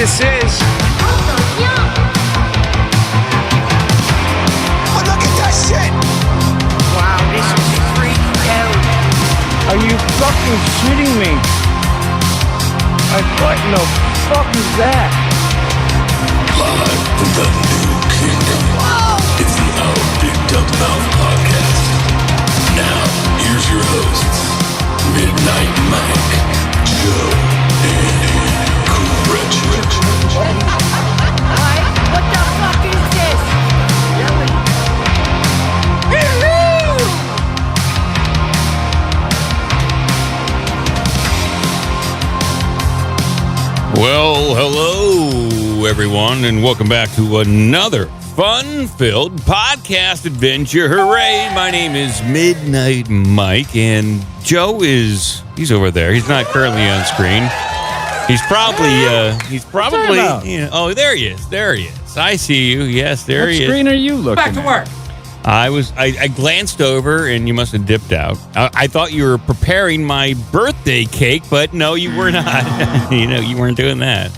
this is. Oh, look at that shit! Wow, this is freaked out. Are you fucking shitting me? What in the fuck is that? Live from the new kingdom. It's the OBDM1254 podcast. Now, here's your hosts, Midnight Mike, Joe, and Rich. What the fuck is this? Well, hello, everyone, and welcome back to another fun-filled podcast adventure. Hooray! My name is Midnight Mike, and Joe he's over there. He's not currently on screen. He's probably, oh, there he is. I see you. Yes, there he is. What screen are you looking Back to work. I glanced over, and you must have dipped out. I thought you were preparing my birthday cake, but no, you were not. You weren't doing that.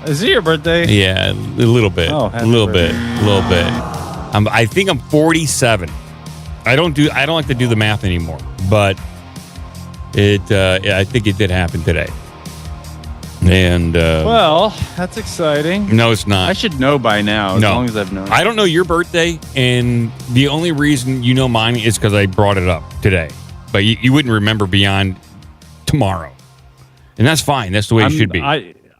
Is it your birthday? Yeah, a little bit. Oh, a little bit. I think I'm 47. I don't like to do the math anymore, but I think it did happen today. And Well, that's exciting. no, it's not. I should know by now, as long as I've known. I don't know your birthday, and the only reason you know mine is because I brought it up today. But you wouldn't remember beyond tomorrow, and that's fine. That's the way it should be.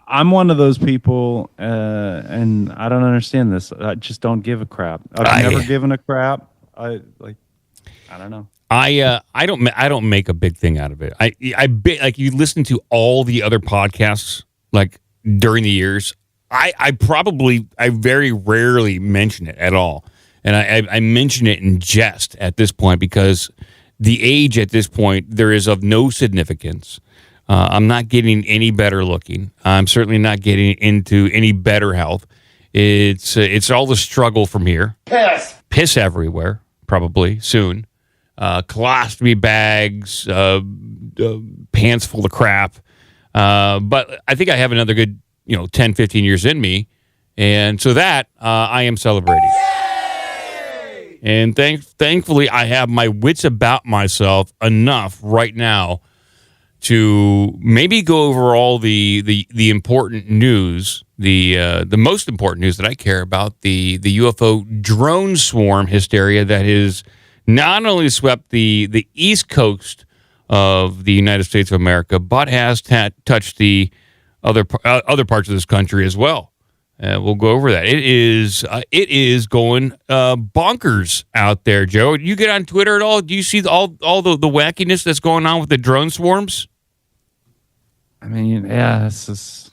I'm one of those people, and I don't understand this. I just don't give a crap. I've never given a crap. I don't know. I don't make a big thing out of it. Like you listen to all the other podcasts like during the years. I very rarely mention it at all, and I mention it in jest at this point because the age at this point there is of no significance. I'm not getting any better looking. I'm certainly not getting into any better health. It's all the struggle from here. Piss everywhere, probably soon. Colostomy bags, pants full of crap. But I think I have another good, 10, 15 years in me. And so that I am celebrating. Yay! And thankfully, I have my wits about myself enough right now to maybe go over all the important news, the most important news that I care about, the UFO drone swarm hysteria that is not only swept the East Coast of the United States of America, but has touched the other parts of this country as well. We'll go over that. It is going bonkers out there, Joe. You get on Twitter at all? Do you see all the wackiness that's going on with the drone swarms? I mean, yeah, this is.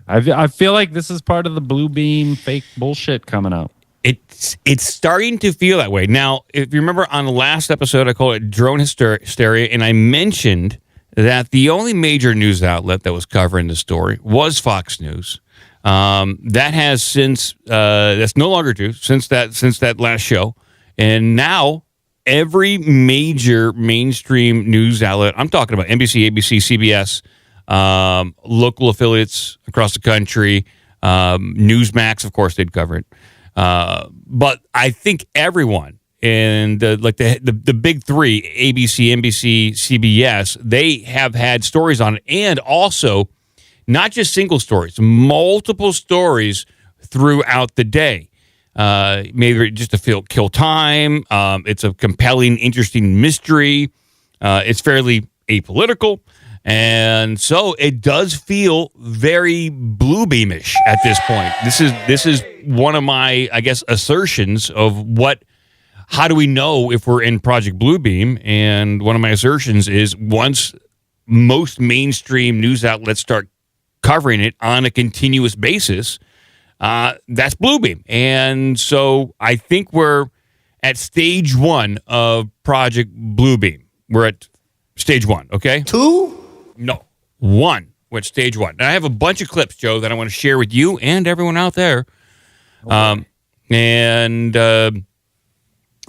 I feel like this is part of the blue beam fake bullshit coming out. It's starting to feel that way. Now, if you remember on the last episode, I called it drone hysteria, and I mentioned that the only major news outlet that was covering the story was Fox News. That has since that's no longer true since that last show, and now every major mainstream news outlet, I'm talking about NBC, ABC, CBS, local affiliates across the country, Newsmax, of course, they'd cover it. But I think everyone and the big three, ABC, NBC, CBS, they have had stories on it, and also not just single stories, multiple stories throughout the day. Maybe just to kill time. It's a compelling, interesting mystery. It's fairly apolitical. And so it does feel very blue beamish at this point. This is one of my, I guess, assertions of how do we know if we're in Project Bluebeam? And one of my assertions is once most mainstream news outlets start covering it on a continuous basis, that's Bluebeam. And so I think we're at stage one of Project Bluebeam. We're at stage one, okay? 2? No, 1. We're at stage 1. And I have a bunch of clips, Joe, that I want to share with you and everyone out there. Okay.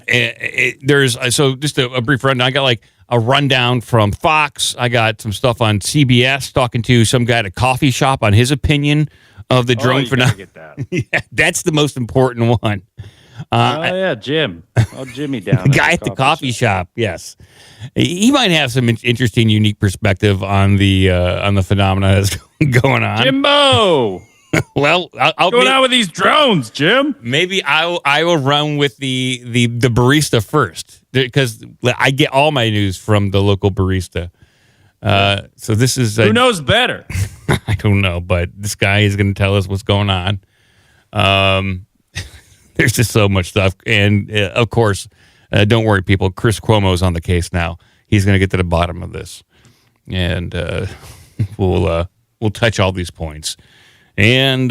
there's so just a brief rundown. I got like a rundown from Fox. I got some stuff on CBS talking to some guy at a coffee shop on his opinion of the drone phenomenon. Get that. Yeah, that's the most important one. Jim. Oh, Jimmy down. The guy at the coffee shop. Yes, he might have some interesting, unique perspective on the phenomena that's going on. Jimbo. Well, I'll going on with these drones, Jim. Maybe I will run with the barista first because I get all my news from the local barista. So this is who knows better. I don't know, but this guy is going to tell us what's going on. There's just so much stuff, and of course, don't worry, people. Chris Cuomo's on the case now. He's going to get to the bottom of this, and we'll touch all these points and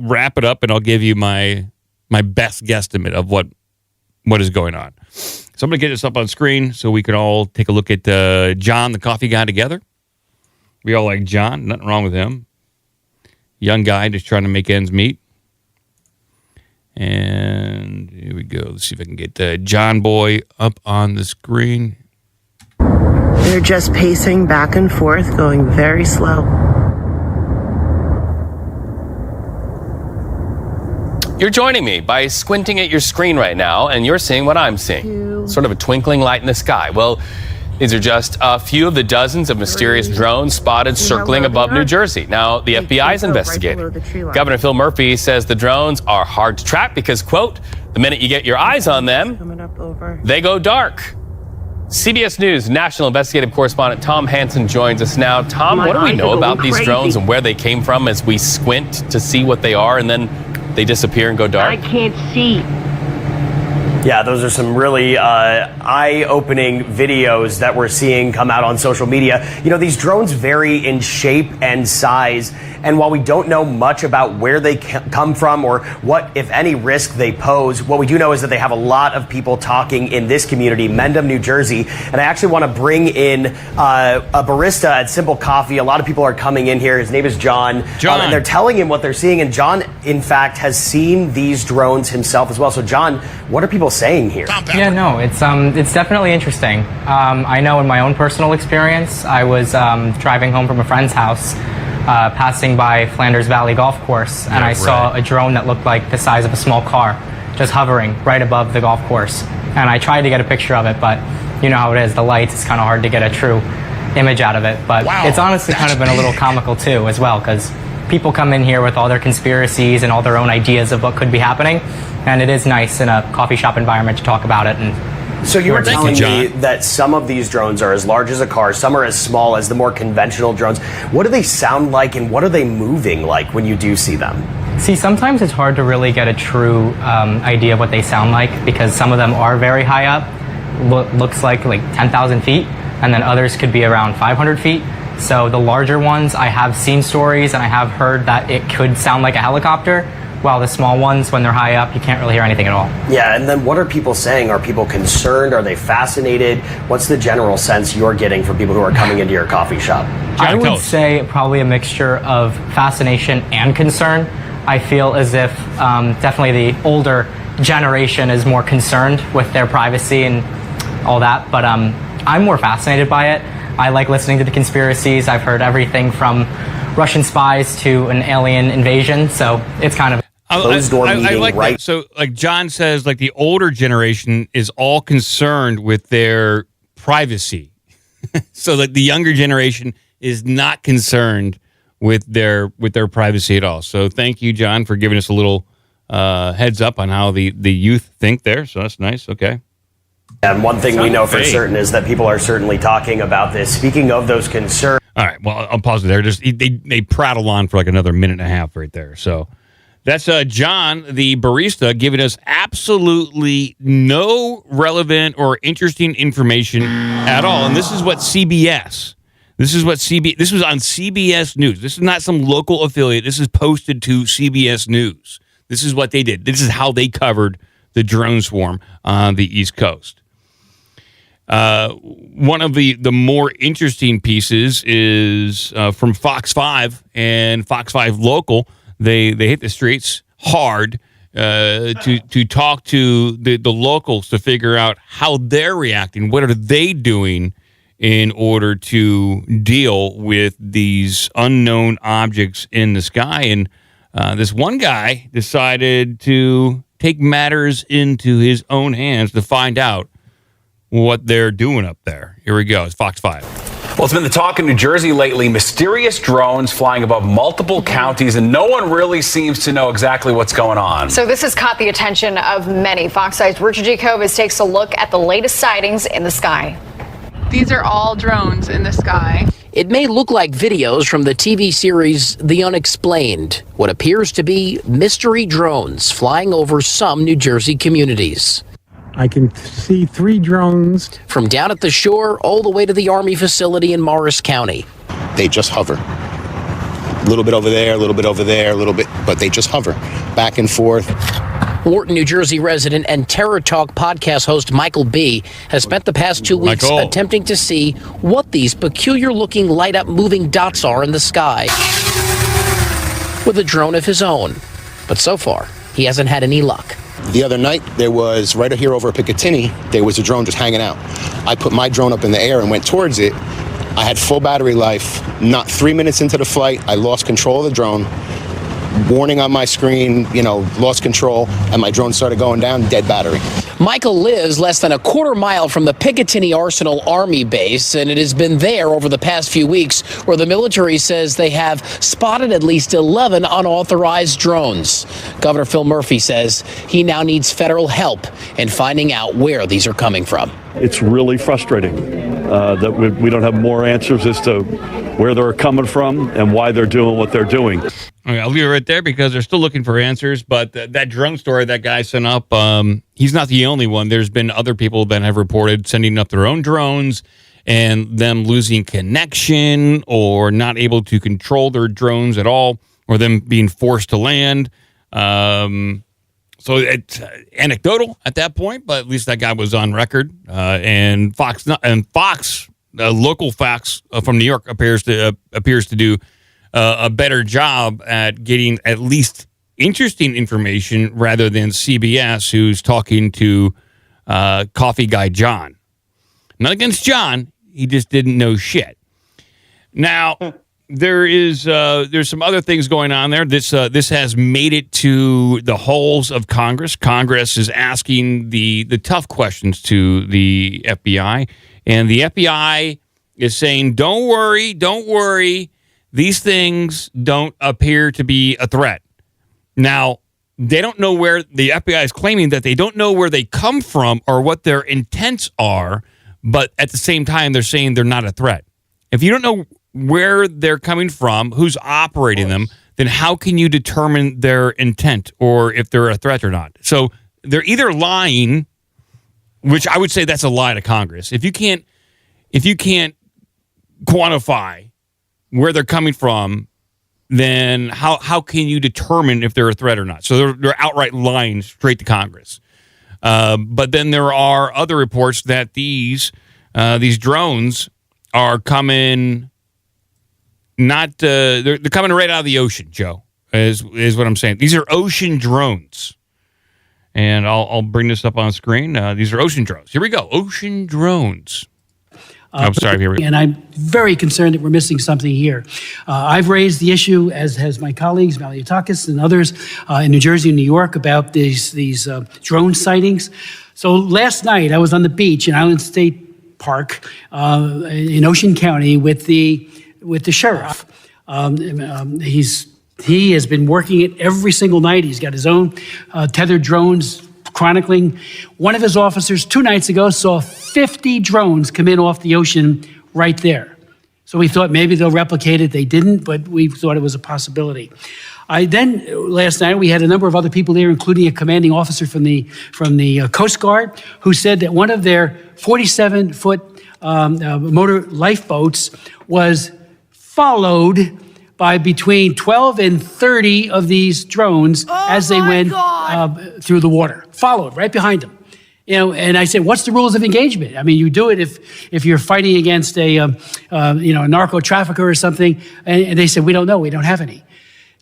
wrap it up. And I'll give you my best guesstimate of what is going on. So I'm going to get this up on screen so we can all take a look at John, the coffee guy, together. We all like John. Nothing wrong with him. Young guy just trying to make ends meet. And here we go. Let's see if I can get John Boy up on the screen. They're just pacing back and forth, going very slow. You're joining me by squinting at your screen right now, and you're seeing what I'm seeing. Sort of a twinkling light in the sky. Well, these are just a few of the dozens of mysterious drones spotted circling above New Jersey. Now, the FBI is investigating. Governor Phil Murphy says the drones are hard to track because, quote, the minute you get your eyes on them, they go dark. CBS News national investigative correspondent Tom Hansen joins us now. Tom, what do we know about these drones and where they came from as we squint to see what they are and then they disappear and go dark? I can't see. Yeah, those are some really eye-opening videos that we're seeing come out on social media. You know, these drones vary in shape and size, and while we don't know much about where they come from or what, if any, risk they pose, what we do know is that they have a lot of people talking in this community, Mendham, New Jersey. And I actually want to bring in a barista at Simple Coffee. A lot of people are coming in here. His name is John. And they're telling him what they're seeing. And John, in fact, has seen these drones himself as well. So, John, what are people saying here? Yeah, no, it's definitely interesting. I know in my own personal experience, I was driving home from a friend's house, passing by Flanders Valley Golf Course, and I saw a drone that looked like the size of a small car, just hovering right above the golf course. And I tried to get a picture of it, but you know how it is, the lights, it's kind of hard to get a true image out of it. But it's honestly kind of been a little comical too, as well, because people come in here with all their conspiracies and all their own ideas of what could be happening, and it is nice in a coffee shop environment to talk about it. And so you were telling me that some of these drones are as large as a car, some are as small as the more conventional drones. What do they sound like, and what are they moving like when you do see them? See, sometimes it's hard to really get a true idea of what they sound like, because some of them are very high up, looks like 10,000 feet, and then others could be around 500 feet. So the larger ones, I have seen stories and I have heard that it could sound like a helicopter, while the small ones, when they're high up, you can't really hear anything at all. Yeah, and then what are people saying? Are people concerned? Are they fascinated? What's the general sense you're getting from people who are coming into your coffee shop? I would say probably a mixture of fascination and concern. I feel as if definitely the older generation is more concerned with their privacy and all that, but I'm more fascinated by it. I like listening to the conspiracies. I've heard everything from Russian spies to an alien invasion, so it's kind of I like that. So, like John says, like the older generation is all concerned with their privacy. So, like the younger generation is not concerned with their privacy at all. So, thank you, John, for giving us a little heads up on how the youth think there. So that's nice. Okay. And one thing we know for certain is that people are certainly talking about this. Speaking of those concerns. All right. Well, I'll pause it there. Just they prattle on for like another minute and a half right there. So that's John, the barista, giving us absolutely no relevant or interesting information at all. And this is what CBS. This was on CBS News. This is not some local affiliate. This is posted to CBS News. This is what they did. This is how they covered the drone swarm on the East Coast. One of the more interesting pieces is from Fox 5 and Fox 5 Local. They hit the streets hard to talk to the locals to figure out how they're reacting. What are they doing in order to deal with these unknown objects in the sky? And this one guy decided to take matters into his own hands to find out what they're doing up there. Here we go. It's Fox 5. Well, it's been the talk in New Jersey lately. Mysterious drones flying above multiple counties, and no one really seems to know exactly what's going on. So this has caught the attention of many. Fox 5's Richard Jacobs takes a look at the latest sightings in the sky. These are all drones in the sky. It may look like videos from the TV series The Unexplained, what appears to be mystery drones flying over some New Jersey communities. I can see 3 drones. From down at the shore all the way to the Army facility in Morris County. They just hover. A little bit over there, a little bit over there, a little bit, but they just hover back and forth. Wharton, New Jersey resident and Terror Talk podcast host Michael B. has spent the past 2 weeks attempting to see what these peculiar-looking light-up moving dots are in the sky with a drone of his own. But so far, he hasn't had any luck. The other night, there was, right here over Picatinny, there was a drone just hanging out. I put my drone up in the air and went towards it. I had full battery life. Not 3 minutes into the flight, I lost control of the drone. Warning on my screen, lost control, and my drone started going down, dead battery. Michael lives less than a quarter mile from the Picatinny Arsenal Army base, and it has been there over the past few weeks where the military says they have spotted at least 11 unauthorized drones. Governor Phil Murphy says he now needs federal help in finding out where these are coming from. It's really frustrating that we don't have more answers as to where they're coming from and why they're doing what they're doing. Okay, I'll leave it right there because they're still looking for answers. But that drone story that guy sent up, he's not the only one. There's been other people that have reported sending up their own drones and them losing connection or not able to control their drones at all, or them being forced to land. So it's anecdotal at that point, but at least that guy was on record. And Fox, local Fox from New York appears to do a better job at getting at least interesting information rather than CBS, who's talking to Coffee Guy John. Not against John, he just didn't know shit. Now, there's some other things going on there. This has made it to the halls of Congress. Congress is asking the tough questions to the FBI, and the FBI is saying, "Don't worry. These things don't appear to be a threat." Now, they don't know where the FBI is claiming that they don't know where they come from or what their intents are, but at the same time, they're saying they're not a threat. If you don't know where they're coming from, who's operating them, then how can you determine their intent or if they're a threat or not? So they're either lying, which I would say that's a lie to Congress. If you can't quantify where they're coming from, then how can you determine if they're a threat or not? So they're outright lying straight to Congress. But then there are other reports that these drones are coming. They're coming right out of the ocean, Joe, is what I'm saying. These are ocean drones. And I'll bring this up on screen. These are ocean drones. Here we go. Ocean drones. I'm sorry. Here we go. And I'm very concerned that we're missing something here. I've raised the issue, as has my colleagues, Maliotakis and others in New Jersey and New York, about these drone sightings. So last night I was on the beach in Island State Park in Ocean County with the sheriff. He has been working it every single night. He's got his own tethered drones chronicling. One of his officers 2 nights ago saw 50 drones come in off the ocean right there. So we thought maybe they'll replicate it. They didn't, but we thought it was a possibility. Last night we had a number of other people there, including a commanding officer from the Coast Guard, who said that one of their 47-foot motor lifeboats was followed by between 12 and 30 of these drones as they went through the water, followed right behind them. And I said, what's the rules of engagement? I mean, you do it if you're fighting against a narco trafficker or something. And they said, we don't know. We don't have any.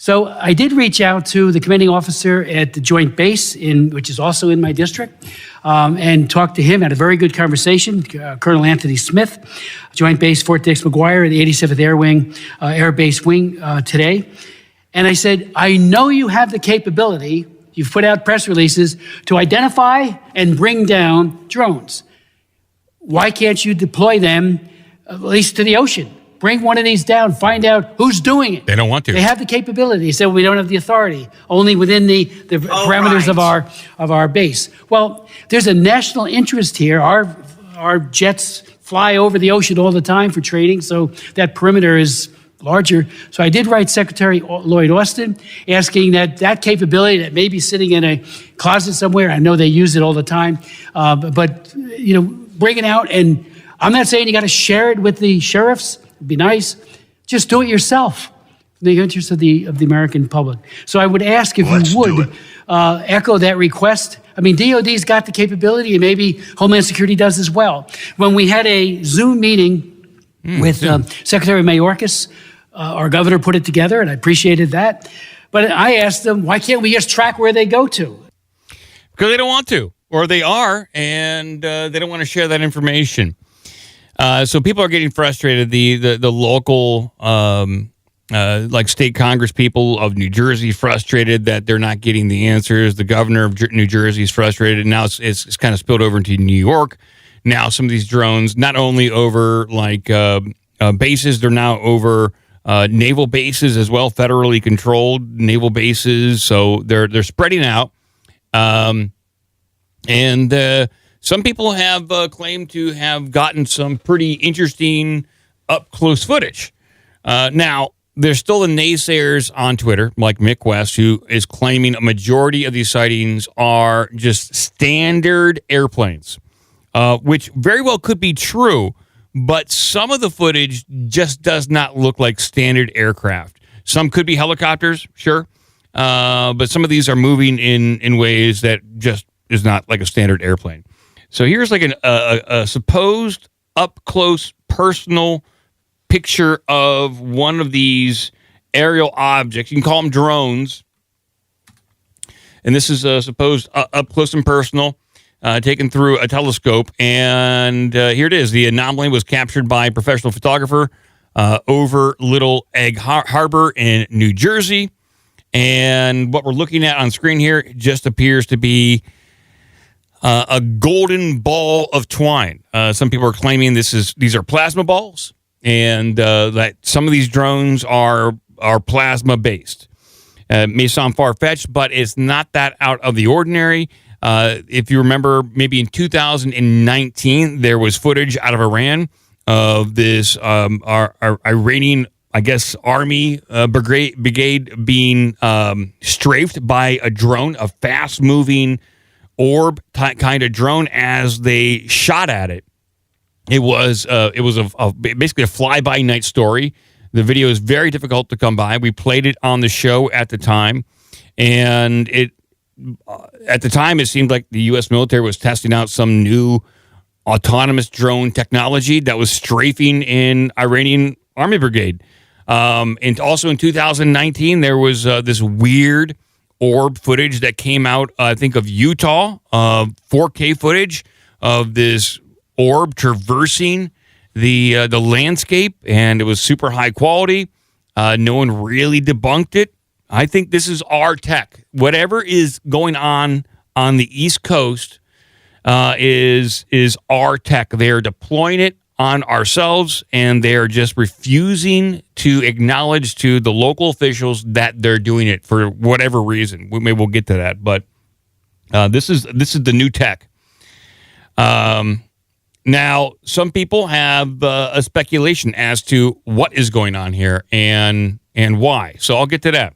So I did reach out to the commanding officer at the Joint Base, which is also in my district, and talked to him. Had a very good conversation. Colonel Anthony Smith, Joint Base Fort Dix McGuire, the 87th Air Wing, Air Base Wing today. And I said, I know you have the capability, you've put out press releases, to identify and bring down drones. Why can't you deploy them at least to the ocean? Bring one of these down, find out who's doing it. They don't want to. They have the capability. They said, we don't have the authority, only within the parameters of our base. Well, there's a national interest here. Our jets fly over the ocean all the time for training, so that perimeter is larger. So I did write Secretary Lloyd Austin asking that capability that may be sitting in a closet somewhere, I know they use it all the time, but bring it out. And I'm not saying you got to share it with the sheriffs. It'd be nice. Just do it yourself in the interest of the American public. So I would ask if you would echo that request. I mean, DOD's got the capability, and maybe Homeland Security does as well. When we had a Zoom meeting with Secretary Mayorkas, our governor put it together, and I appreciated that. But I asked them, why can't we just track where they go to? Because they don't want to, or they are, and they don't want to share that information. So people are getting frustrated. The local, like state Congress people of New Jersey, frustrated that they're not getting the answers. The governor of New Jersey is frustrated. Now it's kind of spilled over into New York. Now some of these drones, not only over bases, they're now over naval bases as well, federally controlled naval bases. So they're spreading out, and some people have claimed to have gotten some pretty interesting up-close footage. Now, there's still the naysayers on Twitter, like Mick West, who is claiming a majority of these sightings are just standard airplanes, which very well could be true, but some of the footage just does not look like standard aircraft. Some could be helicopters, sure, but some of these are moving in ways that just is not like a standard airplane. So here's like a supposed up-close personal picture of one of these aerial objects. You can call them drones. And this is a supposed up-close and personal, taken through a telescope. And here it is. The anomaly was captured by a professional photographer over Little Egg Harbor in New Jersey. And what we're looking at on screen here just appears to be a golden ball of twine. Some people are claiming these are plasma balls, and that some of these drones are plasma based. It may sound far-fetched, but it's not that out of the ordinary. If you remember, maybe in 2019, there was footage out of Iran of this Iranian, I guess, army brigade being strafed by a drone, a fast-moving orb kind of drone. As they shot at it, it was basically a fly-by-night story. The video is very difficult to come by. We played it on the show at the time, and at the time it seemed like the U.S. military was testing out some new autonomous drone technology that was strafing in Iranian army brigade. And also in 2019, there was this weird orb footage that came out, I think, of Utah, 4K footage of this orb traversing the landscape, and it was super high quality. No one really debunked it. I think this is our tech. Whatever is going on the East Coast is our tech. They're deploying it on ourselves, and they're just refusing to acknowledge to the local officials that they're doing it for whatever reason. Maybe we'll get to that, but this is the new tech. Now, some people have a speculation as to what is going on here and why. So I'll get to that.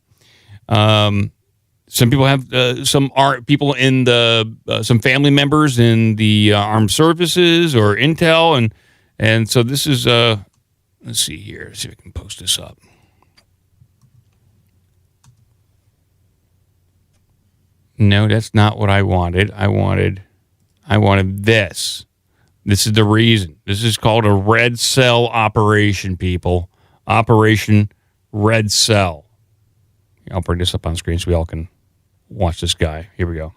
Some people have people in some family members in the armed services or intel, and so this is let's see here. Let's see if I can post this up. No, that's not what I wanted. I wanted this. This is the reason. This is called a red cell operation, people. Operation Red Cell. I'll bring this up on screen so we all can watch this guy. Here we go.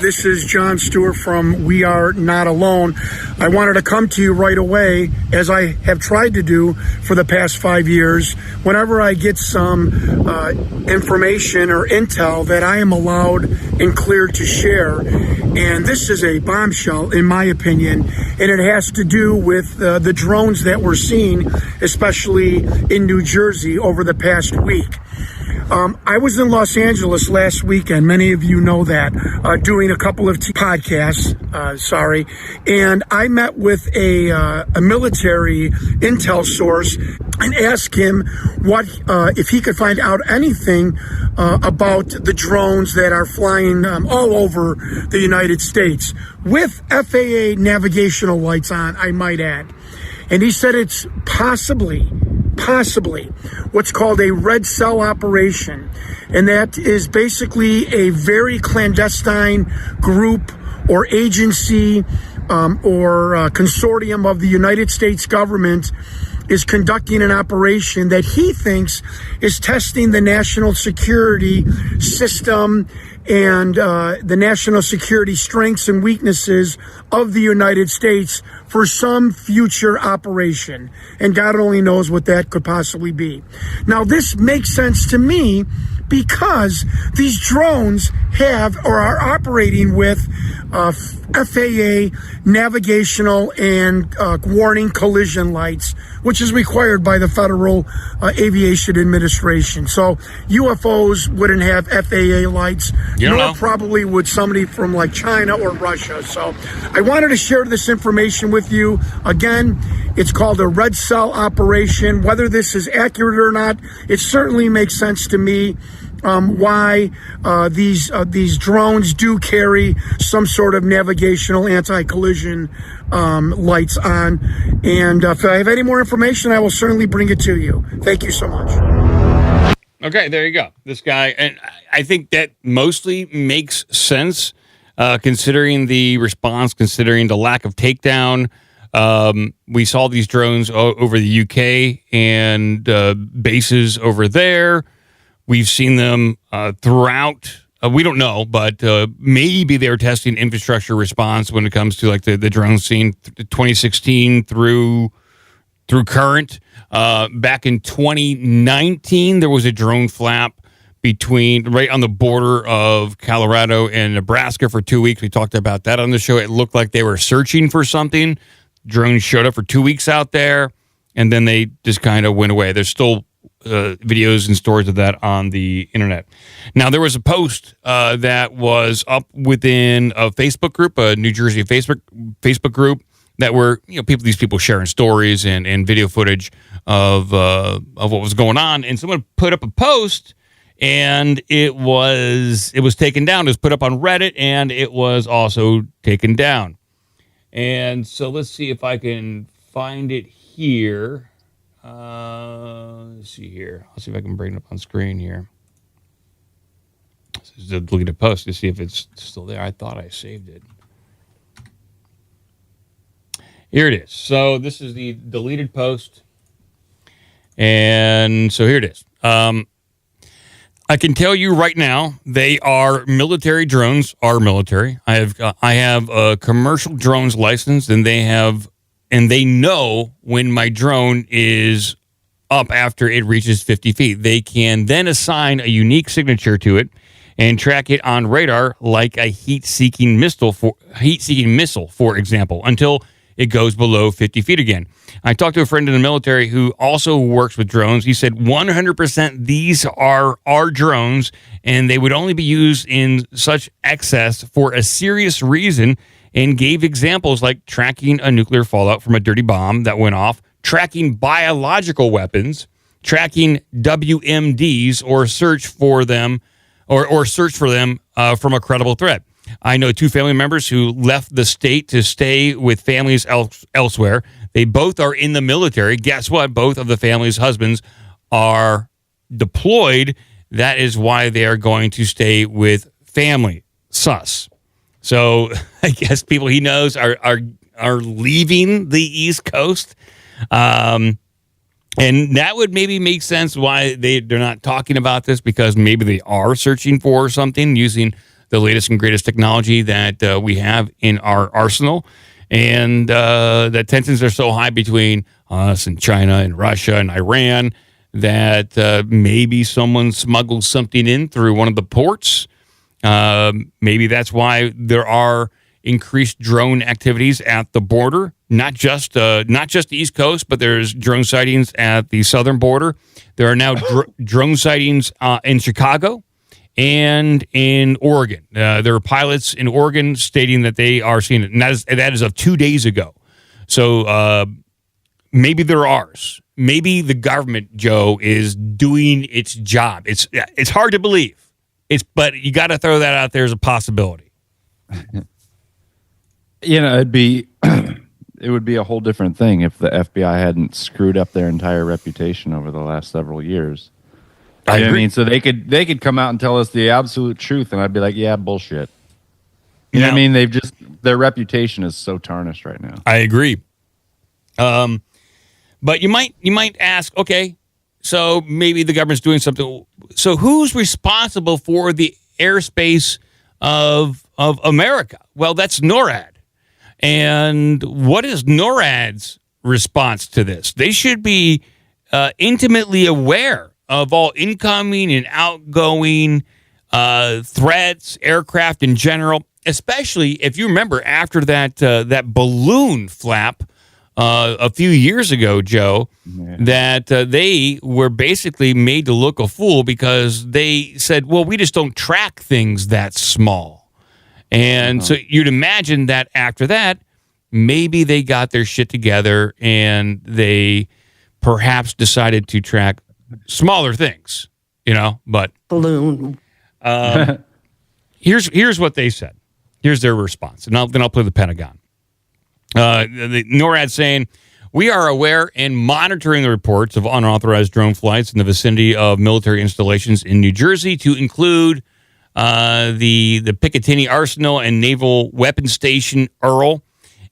This is John Stewart from We Are Not Alone. I wanted to come to you right away, as I have tried to do for the past 5 years, whenever I get some information or intel that I am allowed and cleared to share. And this is a bombshell, in my opinion, and it has to do with the drones that we're seeing, especially in New Jersey over the past week. I was in Los Angeles last weekend. Many of you know that, doing a couple of podcasts, and I met with a military intel source and asked him what if he could find out anything about the drones that are flying all over the United States with FAA navigational lights on, I might add. And he said it's possibly what's called a red cell operation, and that is basically a very clandestine group or agency or consortium of the United States government is conducting an operation that he thinks is testing the national security system and the national security strengths and weaknesses of the United States for some future operation. And God only knows what that could possibly be. Now, this makes sense to me because these drones have or are operating with FAA navigational and warning collision lights, which is required by the Federal Aviation Administration. So UFOs wouldn't have FAA lights, nor probably would somebody from like China or Russia. So I wanted to share this information with you. Again, it's called a red cell operation. Whether this is accurate or not, it certainly makes sense to me. Why these drones do carry some sort of navigational anti-collision lights on. And if I have any more information, I will certainly bring it to you. Thank you so much. Okay, there you go. This guy, and I think that mostly makes sense considering the response, considering the lack of takedown. We saw these drones over the UK and bases over there. We've seen them throughout. We don't know, but maybe they're testing infrastructure response when it comes to like the drone scene, 2016 through current. Back in 2019, there was a drone flap right on the border of Colorado and Nebraska for 2 weeks. We talked about that on the show. It looked like they were searching for something. Drones showed up for 2 weeks out there, and then they just kind of went away. There's still videos and stories of that on the internet. Now, there was a post that was up within a Facebook group, a New Jersey Facebook group, that were these people sharing stories and video footage of what was going on. And someone put up a post, and it was taken down. It was put up on Reddit, and it was also taken down. And so let's see if I can find it here. Let's see here. I'll see if I can bring it up on screen here. This is a deleted post to see if it's still there. I thought I saved it. Here it is. So this is the deleted post. And so here it is. I can tell you right now, they are military drones, are military. I have a commercial drones license, and they know when my drone is up after it reaches 50 feet. They can then assign a unique signature to it and track it on radar like a heat-seeking missile, for example, until it goes below 50 feet again. I talked to a friend in the military who also works with drones. He said 100% these are our drones, and they would only be used in such excess for a serious reason, and gave examples like tracking a nuclear fallout from a dirty bomb that went off, tracking biological weapons, tracking WMDs, or search for them from a credible threat. I know two family members who left the state to stay with families elsewhere. They both are in the military. Guess what? Both of the family's husbands are deployed. That is why they are going to stay with family. Sus. So I guess people he knows are leaving the East Coast. And that would maybe make sense why they're not talking about this, because maybe they are searching for something using the latest and greatest technology that we have in our arsenal. And the tensions are so high between us and China and Russia and Iran that maybe someone smuggles something in through one of the ports. Maybe that's why there are increased drone activities at the border, not just the East Coast, but there's drone sightings at the southern border. There are now drone sightings in Chicago and in Oregon. There are pilots in Oregon stating that they are seeing it, and that is of 2 days ago. So maybe they're ours. Maybe the government, Joe, is doing its job. It's hard to believe. But you got to throw that out there as a possibility. It would be a whole different thing if the FBI hadn't screwed up their entire reputation over the last several years. I mean, so they could come out and tell us the absolute truth, and I'd be like, yeah, bullshit. You know what I mean? Their reputation is so tarnished right now. I agree. But you might ask, okay, so maybe the government's doing something. So who's responsible for the airspace of America? Well, that's NORAD. And what is NORAD's response to this? They should be intimately aware of all incoming and outgoing threats, aircraft in general, especially if you remember after that balloon flap a few years ago, Joe, that they were basically made to look a fool because they said, well, we just don't track things that small. And so you'd imagine that after that, maybe they got their shit together and they perhaps decided to track smaller things, but balloon. Here's what they said. Here's their response. And then I'll play the Pentagon. The NORAD saying, we are aware and monitoring the reports of unauthorized drone flights in the vicinity of military installations in New Jersey, to include the Picatinny Arsenal and Naval Weapons Station, Earl.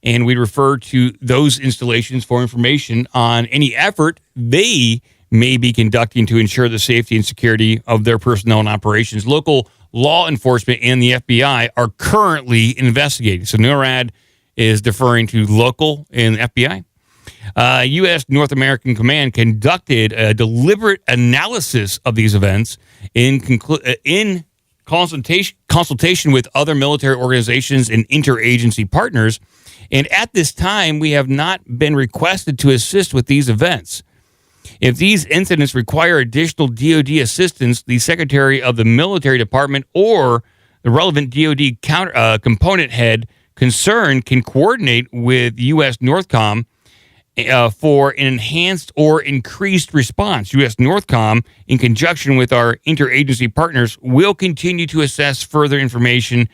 And we refer to those installations for information on any effort they may be conducting to ensure the safety and security of their personnel and operations. Local law enforcement and the FBI are currently investigating. So NORAD is deferring to local and FBI. U.S. North American Command conducted a deliberate analysis of these events in consultation with other military organizations and interagency partners. And at this time, we have not been requested to assist with these events. If these incidents require additional DoD assistance, the Secretary of the Military Department or the relevant DoD component head concerned can coordinate with U.S. Northcom for an enhanced or increased response. U.S. Northcom, in conjunction with our interagency partners, will continue to assess further information,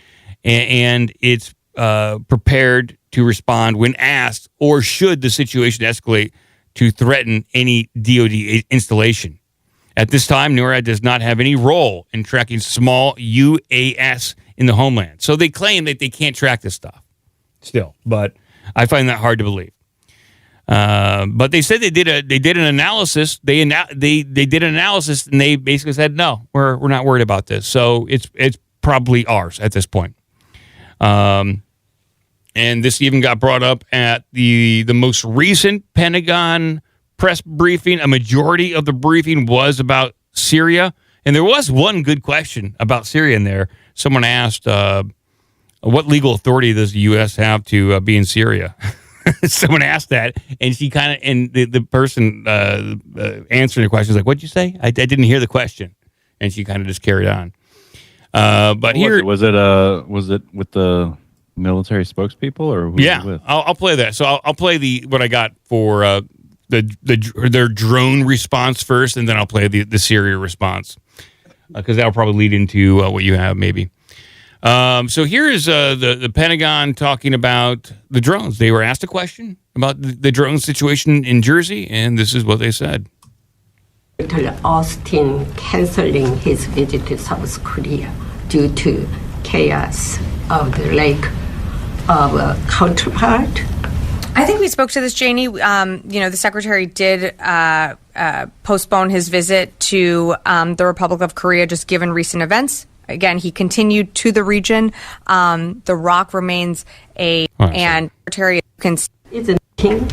and it's prepared to respond when asked, or should the situation escalate to threaten any DoD installation. At this time, NORAD does not have any role in tracking small UAS in the homeland. So they claim that they can't track this stuff still, but I find that hard to believe. But they said they did an analysis. They did an analysis, and they basically said, no, we're not worried about this. So it's probably ours at this point. And this even got brought up at the most recent Pentagon press briefing. A majority of the briefing was about Syria. And there was one good question about Syria in there. Someone asked, what legal authority does the U.S. have to be in Syria? Someone asked that, and she the person answering the question was like, what'd you say? I didn't hear the question. And she kind of just carried on. But here... Was it with the military spokespeople, or who was it with? I'll play that. So I'll play what I got for their drone response first, and then I'll play the Syria response, because that'll probably lead into what you have maybe. So here is the Pentagon talking about the drones. They were asked a question about the drone situation in Jersey, and this is what they said. Austin canceling his visit to South Korea due to chaos of the lack of a counterpart. I think we spoke to this, Janie. The secretary did postpone his visit to the Republic of Korea, just given recent events. Again, he continued to the region. The ROC remains and secretary can. It's a king.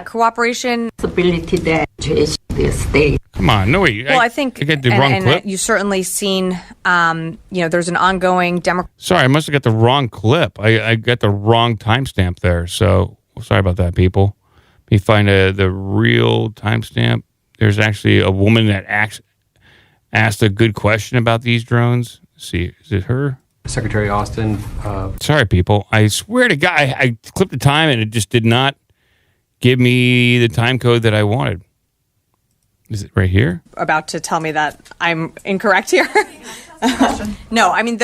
Cooperation. Possibility that the state. Come on, no way. Well, I think I got the wrong clip. You've certainly seen, there's an ongoing Sorry, I must have got the wrong clip. I got the wrong timestamp there. So sorry about that, people. Let me find the real timestamp. There's actually a woman that asked a good question about these drones. Let's see, is it her? Secretary Austin. Sorry, people. I swear to God, I clipped the time and it just did not give me the time code that I wanted. Is it right here? about to tell me that I'm incorrect here. No, I mean,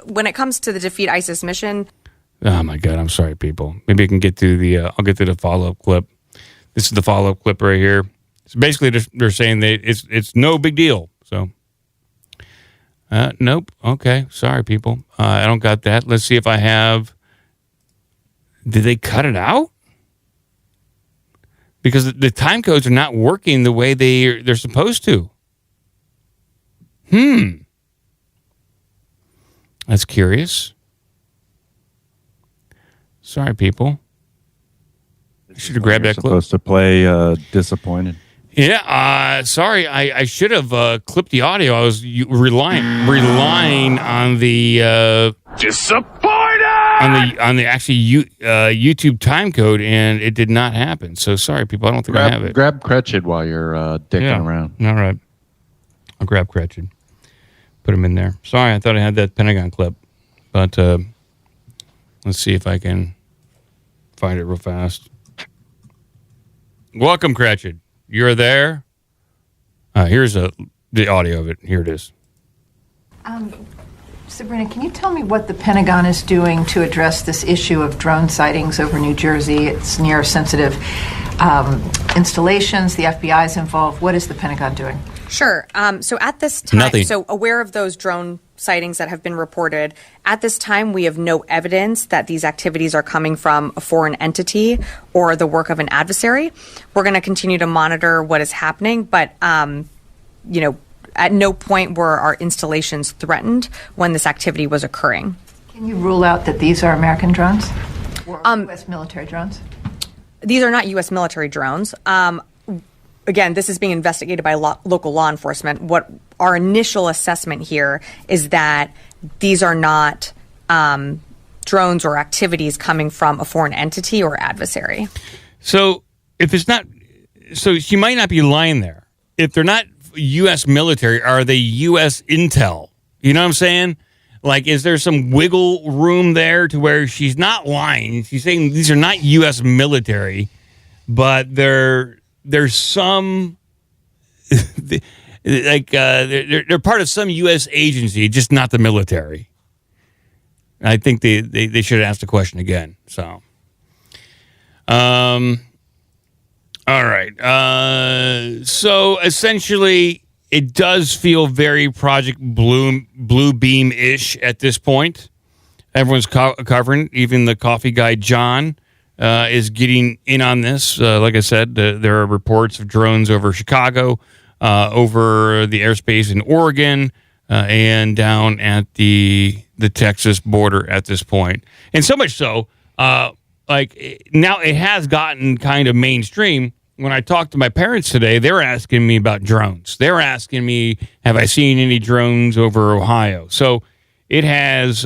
when it comes to the Defeat ISIS mission. Oh my God, I'm sorry, people. Maybe I can get to I'll get to the follow-up clip. This is the follow-up clip right here. So basically, they're saying that it's no big deal. So, nope. Okay, sorry, people. I don't got that. Let's see if I have. Did they cut it out? Because the time codes are not working the way they're supposed to. That's curious. Sorry, people. I should have grabbed that clip. Supposed to play disappointed. Yeah, sorry. I should have clipped the audio. I was relying on the Disappointed! on the actually YouTube time code, and it did not happen. So sorry, people. I don't think I have it. Grab Cretched while you're dicking around. All right. I'll grab Cretched. Put him in there. Sorry, I thought I had that Pentagon clip. But let's see if I can find it real fast. Welcome, Cretched. You're there. Here's the audio of it. Here it is. Sabrina, can you tell me what the Pentagon is doing to address this issue of drone sightings over New Jersey? It's near sensitive installations. The FBI is involved. What is the Pentagon doing? Sure. So at this time, Nothing. So aware of those drone sightings that have been reported, at this time we have no evidence that these activities are coming from a foreign entity or the work of an adversary. We're going to continue to monitor what is happening, but at no point were our installations threatened when this activity was occurring. Can you rule out that these are American drones or U.S. military drones? These are not U.S. military drones. Again, this is being investigated by local law enforcement. What our initial assessment here is that these are not drones or activities coming from a foreign entity or adversary. So if it's not, so she might not be lying there. If they're not U.S. military, are they U.S. intel? You know what I'm saying? Like, is there some wiggle room there to where she's not lying? She's saying these are not U.S. military, but there's some they're part of some U.S. agency, just not the military. I think they should ask the question again. So, all right. So essentially, it does feel very Project Blue Beam-ish at this point. Everyone's covering. Even the coffee guy, John, is getting in on this. Like I said, there are reports of drones over Chicago, over the airspace in Oregon, and down at the Texas border at this point. And so much so, like now it has gotten kind of mainstream. When I talked to my parents today, they were asking me about drones. They were asking me, have I seen any drones over Ohio? So it has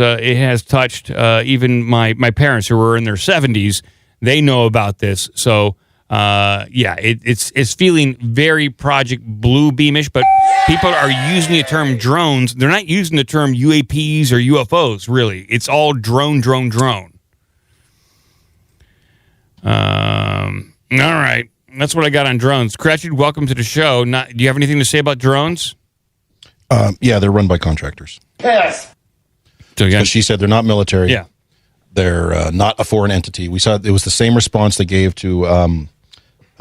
touched even my parents who were in their 70s. They know about this. So, it's feeling very Project Blue Beamish, but people are using the term drones. They're not using the term UAPs or UFOs, really. It's all drone. All right. That's what I got on drones. Cretched, welcome to the show. Do you have anything to say about drones? Yeah, they're run by contractors. Yes. So again, she said they're not military. Yeah. They're not a foreign entity. We saw it was the same response they gave to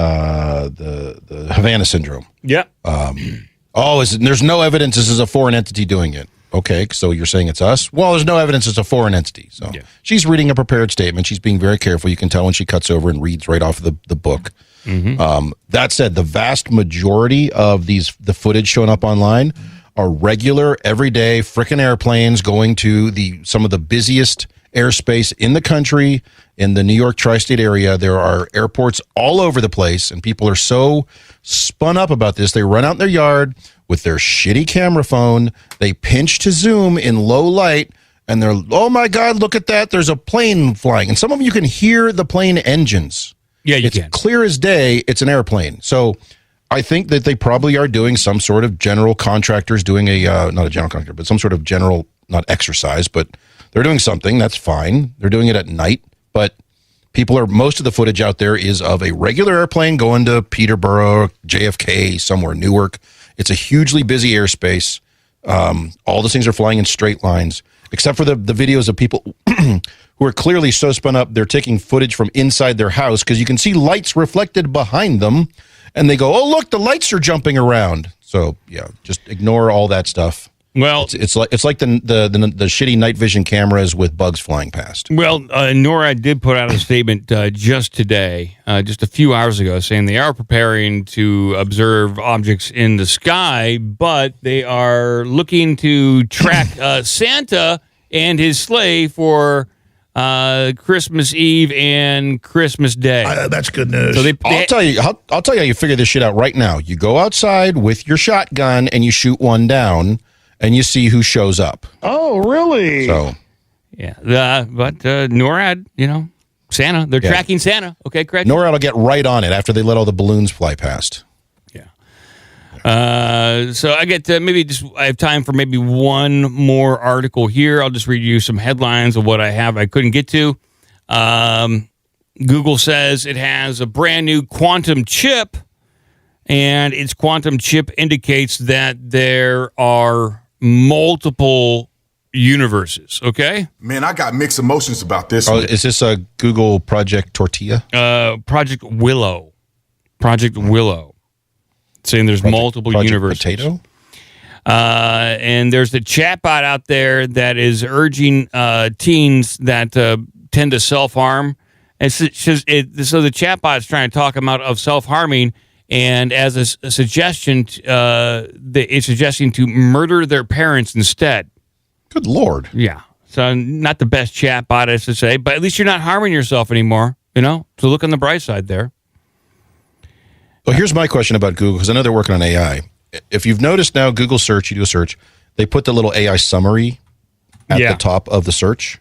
the Havana syndrome. Yeah. There's no evidence this is a foreign entity doing it. Okay, so you're saying it's us? Well, there's no evidence it's a foreign entity. So she's reading a prepared statement. She's being very careful. You can tell when she cuts over and reads right off the book. That said, the vast majority of the footage showing up online are regular, everyday frickin' airplanes going to some of the busiest airspace in the country. In the New York tri-state area, there are airports all over the place, and people are so spun up about this. They run out in their yard with their shitty camera phone. They pinch to zoom in low light, and they're, oh my God, look at that. There's a plane flying. And some of them you can hear the plane engines. Yeah, it's clear as day it's an airplane. So I think that they probably are doing some sort of general contractors doing not a general contractor, but some sort of general, not exercise, but they're doing something. That's fine. They're doing it at night. But most of the footage out there is of a regular airplane going to Peterborough, JFK, somewhere, Newark. It's a hugely busy airspace. All those things are flying in straight lines, except for the videos of people who are clearly so spun up, they're taking footage from inside their house because you can see lights reflected behind them, and they go, oh, look, the lights are jumping around. So, yeah, just ignore all that stuff. Well, it's like the shitty night vision cameras with bugs flying past. Well, NORAD did put out a statement just today, just a few hours ago, saying they are preparing to observe objects in the sky, but they are looking to track Santa and his sleigh for Christmas Eve and Christmas Day. That's good news. So I'll tell you how you figure this shit out right now. You go outside with your shotgun and you shoot one down, and you see who shows up. Oh, really? So, yeah. But NORAD, Santa, they're tracking Santa. Okay, correct? NORAD will get right on it after they let all the balloons fly past. So I get I have time for maybe one more article here. I'll just read you some headlines of what I couldn't get to. Google says it has a brand new quantum chip, and its quantum chip indicates that there are multiple universes. Okay, man, I got mixed emotions about this. Oh, is this a Google Project Tortilla? Project Willow, saying there's multiple universes. Potato. And there's the chatbot out there that is urging teens that tend to self-harm. And so the chatbot is trying to talk them out of self-harming. And as a suggestion, it's suggesting to murder their parents instead. Good Lord. Yeah. So not the best chatbot, as to say, but at least you're not harming yourself anymore, So look on the bright side there. Well, here's my question about Google, because I know they're working on AI. If you've noticed now, Google search, you do a search, they put the little AI summary at the top of the search.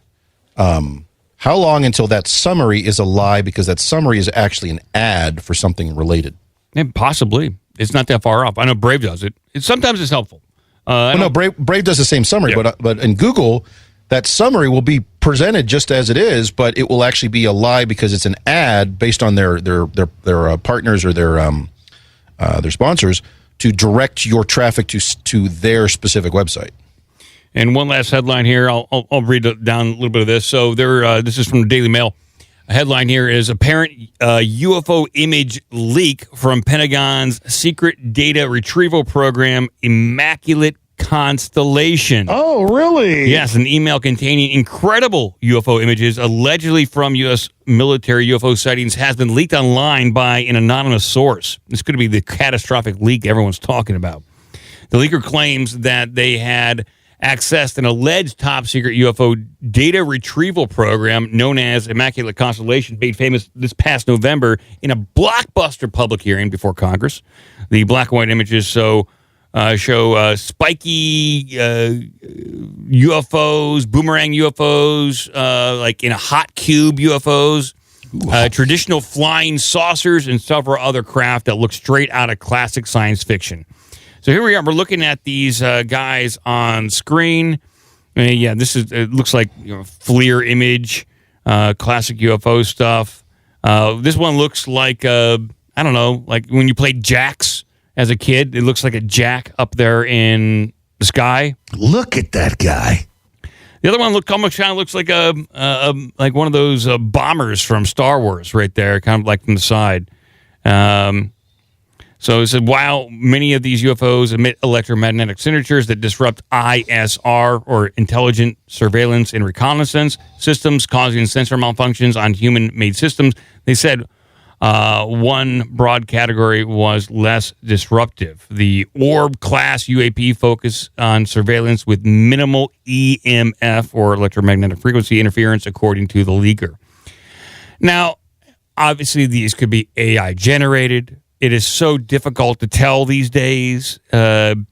How long until that summary is a lie because that summary is actually an ad for something related? And possibly. It's not that far off. I know Brave does it. Sometimes it's helpful. Brave does the same summary, but in Google, that summary will be presented just as it is, but it will actually be a lie because it's an ad based on their partners or their sponsors to direct your traffic to their specific website. And one last headline here. I'll read down a little bit of this. So this is from the Daily Mail. A headline here is apparent UFO image leak from Pentagon's secret data retrieval program, Immaculate Constellation. Oh, really? Yes, an email containing incredible UFO images allegedly from U.S. military UFO sightings has been leaked online by an anonymous source. This could be the catastrophic leak everyone's talking about. The leaker claims that they had accessed an alleged top-secret UFO data retrieval program known as Immaculate Constellation, made famous this past November in a blockbuster public hearing before Congress. The black and white images show spiky UFOs, boomerang UFOs, like in a hot cube UFOs, traditional flying saucers, and several other craft that look straight out of classic science fiction. So here we are. We're looking at these guys on screen. It looks like FLIR image, classic UFO stuff. This one looks like, I don't know, like when you played jacks as a kid. It looks like a jack up there in the sky. Look at that guy. The other one almost kind of looks like like one of those bombers from Star Wars right there, kind of like from the side. So it said, while many of these UFOs emit electromagnetic signatures that disrupt ISR, or intelligent surveillance and reconnaissance systems, causing sensor malfunctions on human-made systems, they said one broad category was less disruptive. The Orb-class UAP focus on surveillance with minimal EMF, or electromagnetic frequency interference, according to the leaker. Now, obviously, these could be AI generated. It is so difficult to tell these days. And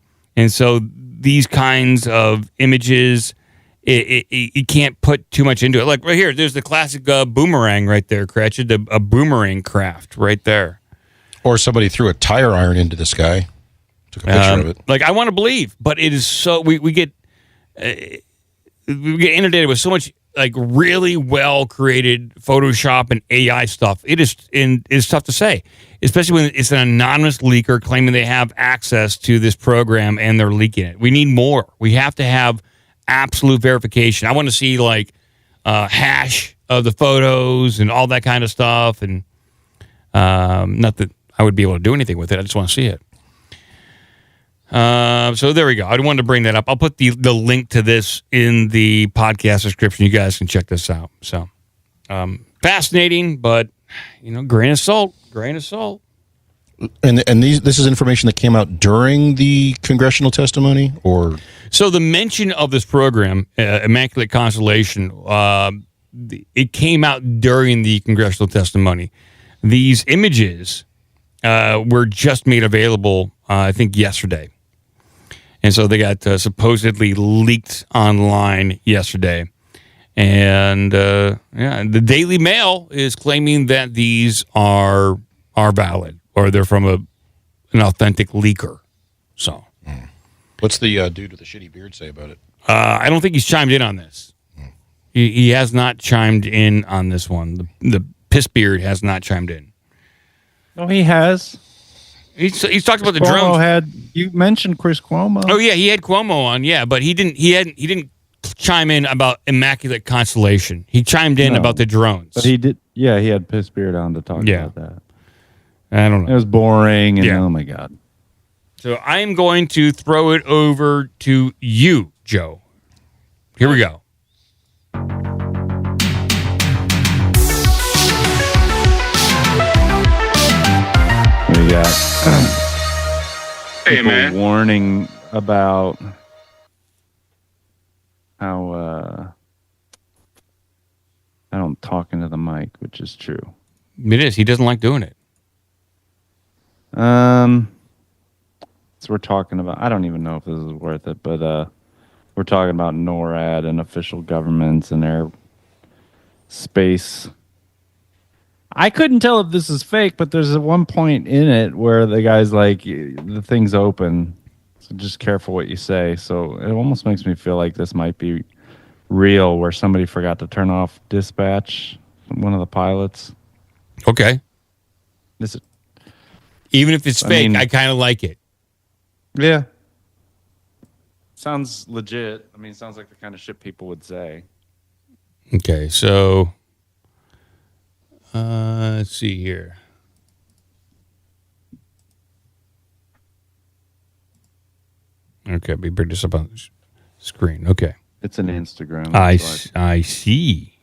so these kinds of images, you can't put too much into it. Like right here, there's the classic boomerang right there, Cratchit, a boomerang craft right there. Or somebody threw a tire iron into the sky. Took a picture of it. Like, I want to believe, but it is so, we get inundated with so much like really well created Photoshop and AI stuff. It's tough to say, especially when it's an anonymous leaker claiming they have access to this program and they're leaking it. We need more. We have to have absolute verification. I want to see like hash of the photos and all that kind of stuff. And not that I would be able to do anything with it. I just want to see it. So there we go. I wanted to bring that up. I'll put the link to this in the podcast description. You guys can check this out. So fascinating, but grain of salt. And this is information that came out during the congressional testimony, or so the mention of this program, Immaculate Constellation, it came out during the congressional testimony. These images were just made available, I think, yesterday. And so they got supposedly leaked online yesterday. And the Daily Mail is claiming that these are valid, or they're from an authentic leaker. So, what's the dude with the shitty beard say about it? I don't think he's chimed in on this. He has not chimed in on this one. The piss beard has not chimed in. No, he has. He's talked about the Cuomo drones. You mentioned Chris Cuomo. Oh yeah, he had Cuomo on. Yeah, but he didn't chime in about Immaculate Constellation. He chimed in about the drones. But he did. Yeah, he had piss beard on to talk about that. I don't know. It was boring, and oh my god. So I am going to throw it over to you, Joe. Here we go. We got hey, man. Warning about how I don't talk into the mic, which is true. It is. He doesn't like doing it. So we're talking about, I don't even know if this is worth it, but we're talking about NORAD and official governments and their space. I couldn't tell if this is fake, but there's one point in it where the guy's like, the thing's open, so just careful what you say. So it almost makes me feel like this might be real, where somebody forgot to turn off dispatch, one of the pilots. Okay. Even if it's fake, I kind of like it. Yeah. Sounds legit. I mean, it sounds like the kind of shit people would say. Okay, so let's see here. Okay, we bring this up on the screen. Okay. It's an Instagram. I see.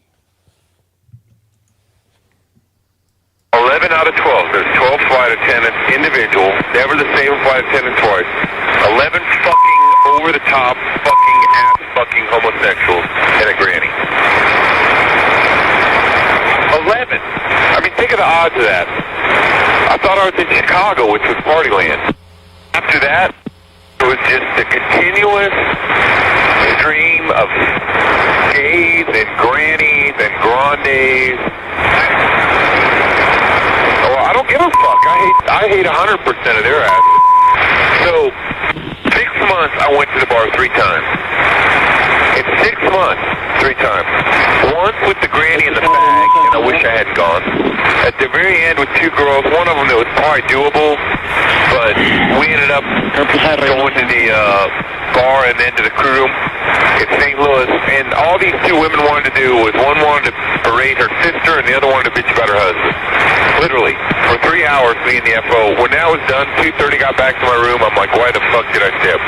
11 out of 12. There's 12 flight attendants, individual, never the same flight attendant twice. 11 fucking over-the-top, fucking ass fucking homosexuals and a granny. 11. I mean, think of the odds of that. I thought I was in Chicago, which was Partyland. After that, it was just a continuous stream of gays and grannies and grandes. I don't give a fuck. I hate 100% of their asses. So, 6 months I went to the bar 3 times. In 6 months, 3 times. Once with the granny in the bag, and I wish I hadn't gone. At the very end with 2 girls, one of them that was probably doable, but we ended up going to the bar and then to the crew room in St. Louis, and all these 2 women wanted to do was one wanted to berate her sister and the other wanted to bitch about her husband. Literally, for 3 hours, me and the FO. When that was done, 2:30, got back to my room. I'm like, why the fuck did I tip?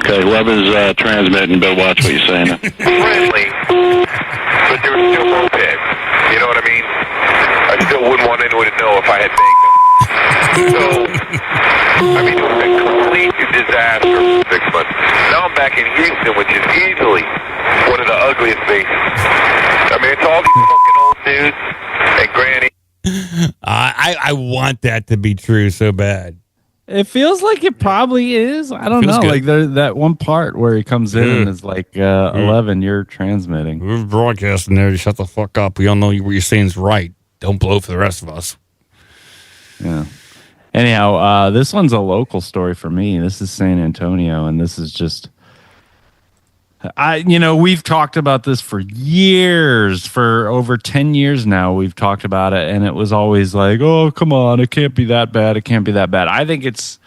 Okay, Web is transmitting. Bill, watch what you're saying. Friendly, but there was still more pissed. You know what I mean? I still wouldn't want anyone to know if I had thanked them. So, I mean, it was a complete disaster for 6 months. Now I'm back in Houston, which is easily one of the ugliest bases. I mean, it's all these fucking old dudes and granny. I want that to be true so bad. It feels like it probably is. I don't Feels know. good. Like there's that one part where he comes in and is like, 11, you're transmitting. We're broadcasting there. Shut the fuck up. We all know what you're saying is right. Don't blow for the rest of us. Yeah. Anyhow, this one's a local story for me. This is San Antonio, and this is just... we've talked about this for years, for over 10 years now. We've talked about it, and it was always like, oh, come on, it can't be that bad. It can't be that bad. I think if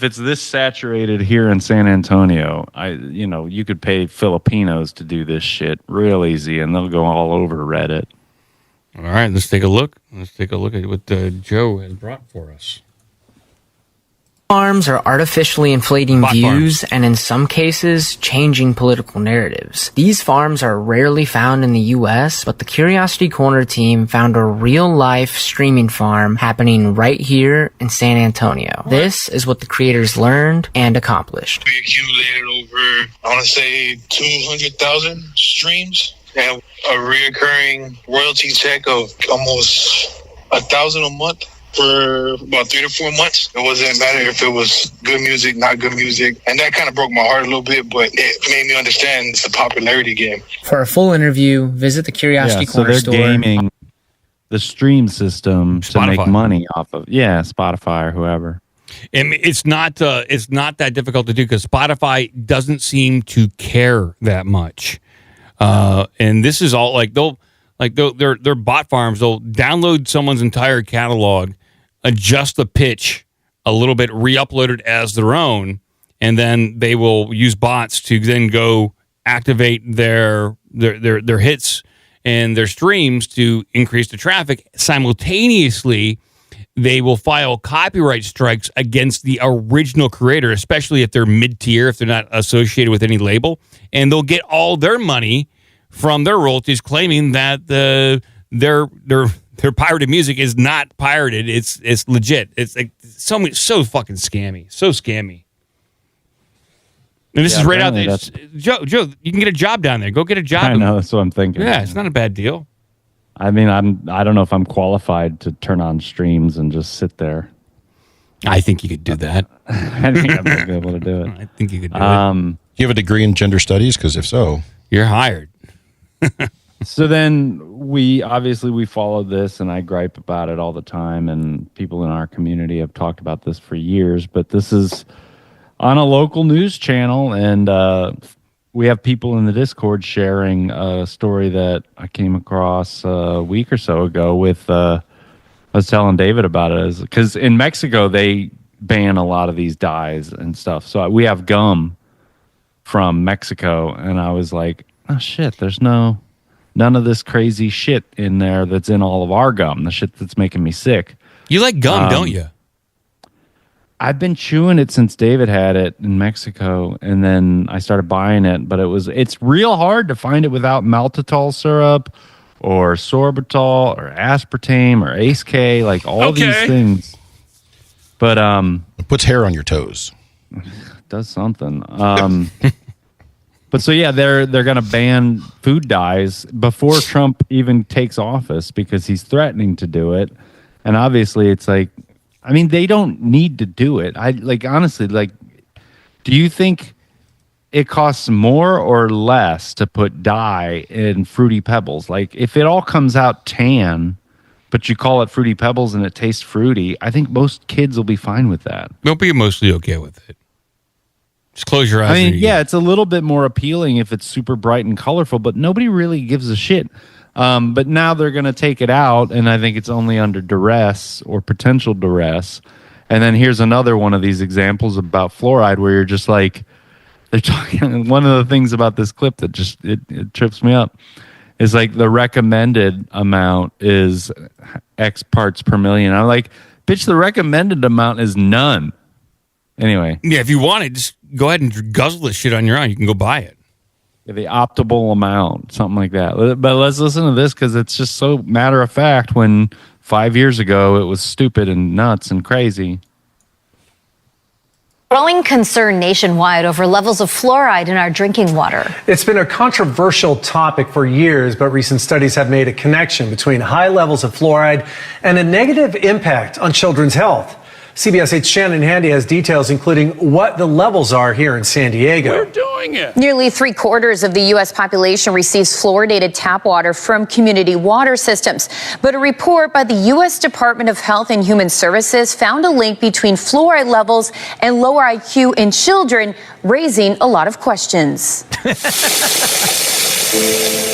it's this saturated here in San Antonio, you could pay Filipinos to do this shit real easy, and they'll go all over Reddit. All right, let's take a look. Let's take a look at what Joe has brought for us. Farms are artificially inflating views and in some cases changing political narratives. These farms are rarely found in the US, but the Curiosity Corner team found a real-life streaming farm happening right here in San Antonio. This is what the creators learned and accomplished. We accumulated over, I want to say, 200,000 streams and a reoccurring royalty check of almost $1,000 a month. For about 3 to 4 months. It wasn't matter if it was good music, not good music. And that kind of broke my heart a little bit, but it made me understand it's a popularity game. For a full interview, visit the Curiosity Corner store. So they're gaming the stream system to make money off of, Spotify or whoever. And it's not that difficult to do because Spotify doesn't seem to care that much. And this is all they're bot farms. They'll download someone's entire catalog, adjust the pitch a little bit, re-upload it as their own, and then they will use bots to then go activate their hits and their streams to increase the traffic. Simultaneously, they will file copyright strikes against the original creator, especially if they're mid-tier, if they're not associated with any label, and they'll get all their money from their royalties, claiming that their pirated music is not pirated. It's legit. It's like so fucking scammy. So scammy. And this is right out there. Joe, you can get a job down there. Go get a job. I know, that's what I'm thinking. Yeah, it's not a bad deal. I mean, I don't know if I'm qualified to turn on streams and just sit there. I think you could do that. I think I might be able to do it. I think you could do it. You have a degree in gender studies? Because if so, you're hired. So then we followed this, and I gripe about it all the time, and people in our community have talked about this for years, but this is on a local news channel, and we have people in the Discord sharing a story that I came across a week or so ago with, I was telling David about it, because in Mexico they ban a lot of these dyes and stuff. So we have gum from Mexico, and I was like, oh shit, there's none of this crazy shit in there that's in all of our gum, the shit that's making me sick. You like gum, don't you? I've been chewing it since David had it in Mexico, and then I started buying it, but it's real hard to find it without maltitol syrup or sorbitol or aspartame or Ace K, like all these things. But it puts hair on your toes. It does something. But so yeah, they're going to ban food dyes before Trump even takes office because he's threatening to do it. And obviously it's like, I mean, they don't need to do it. Honestly, do you think it costs more or less to put dye in Fruity Pebbles? Like if it all comes out tan, but you call it Fruity Pebbles and it tastes fruity, I think most kids will be fine with that. They'll be mostly okay with it. Just close your eyes. I mean, yeah, it's a little bit more appealing if it's super bright and colorful, but nobody really gives a shit. But now they're going to take it out, and I think it's only under duress or potential duress. And then here's another one of these examples about fluoride where you're just like, they're talking. One of the things about this clip that just it trips me up is like the recommended amount is X parts per million. I'm like, bitch, the recommended amount is none. Anyway. Yeah, if you want it, just go ahead and guzzle this shit on your own. You can go buy it. The optimal amount, something like that. But let's listen to this because it's just so matter of fact when 5 years ago it was stupid and nuts and crazy. Growing concern nationwide over levels of fluoride in our drinking water. It's been a controversial topic for years, but recent studies have made a connection between high levels of fluoride and a negative impact on children's health. CBS 8's Shannon Handy has details, including what the levels are here in San Diego. We're doing it. Nearly 3/4 of the U.S. population receives fluoridated tap water from community water systems. But a report by the U.S. Department of Health and Human Services found a link between fluoride levels and lower IQ in children, raising a lot of questions.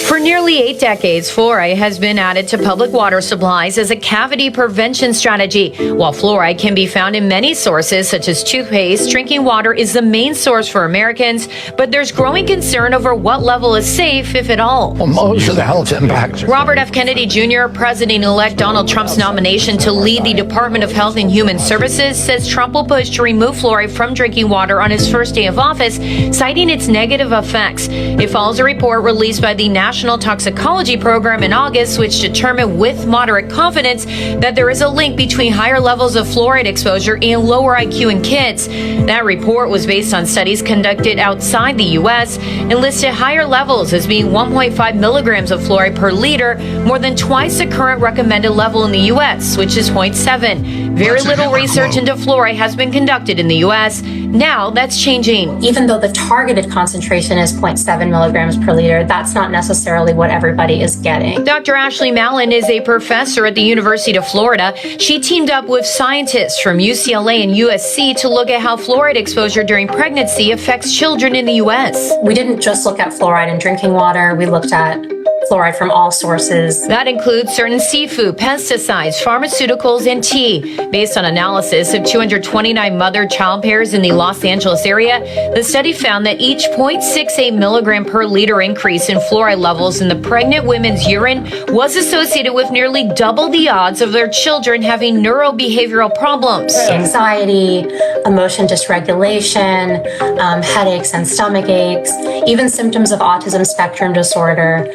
For nearly 8 decades, fluoride has been added to public water supplies as a cavity prevention strategy. While fluoride can be found in many sources, such as toothpaste, drinking water is the main source for Americans. But there's growing concern over what level is safe, if at all. Well, most of the health impacts. Robert F. Kennedy Jr., President-elect Donald Trump's nomination to lead the Department of Health and Human Services, says Trump will push to remove fluoride from drinking water on his first day of office, citing its negative effects. It follows a report released by the National Toxicology Program in August, which determined with moderate confidence that there is a link between higher levels of fluoride exposure and lower IQ in kids. That report was based on studies conducted outside the U.S. and listed higher levels as being 1.5 milligrams of fluoride per liter, more than twice the current recommended level in the U.S., which is 0.7. Very little research into fluoride has been conducted in the U.S. Now that's changing. Even though the targeted concentration is 0.7 milligrams per liter, that's not necessarily what everybody is getting. Dr. Ashley Mallon is a professor at the University of Florida. She teamed up with scientists from UCLA and USC to look at how fluoride exposure during pregnancy affects children in the U.S. We didn't just look at fluoride in drinking water. We looked at fluoride from all sources. That includes certain seafood, pesticides, pharmaceuticals, and tea. Based on analysis of 229 mother-child pairs in the Los Angeles area, the study found that each 0.68 milligram per liter increase in fluoride levels in the pregnant women's urine was associated with nearly double the odds of their children having neurobehavioral problems. Anxiety, emotion dysregulation, headaches and stomach aches, even symptoms of autism spectrum disorder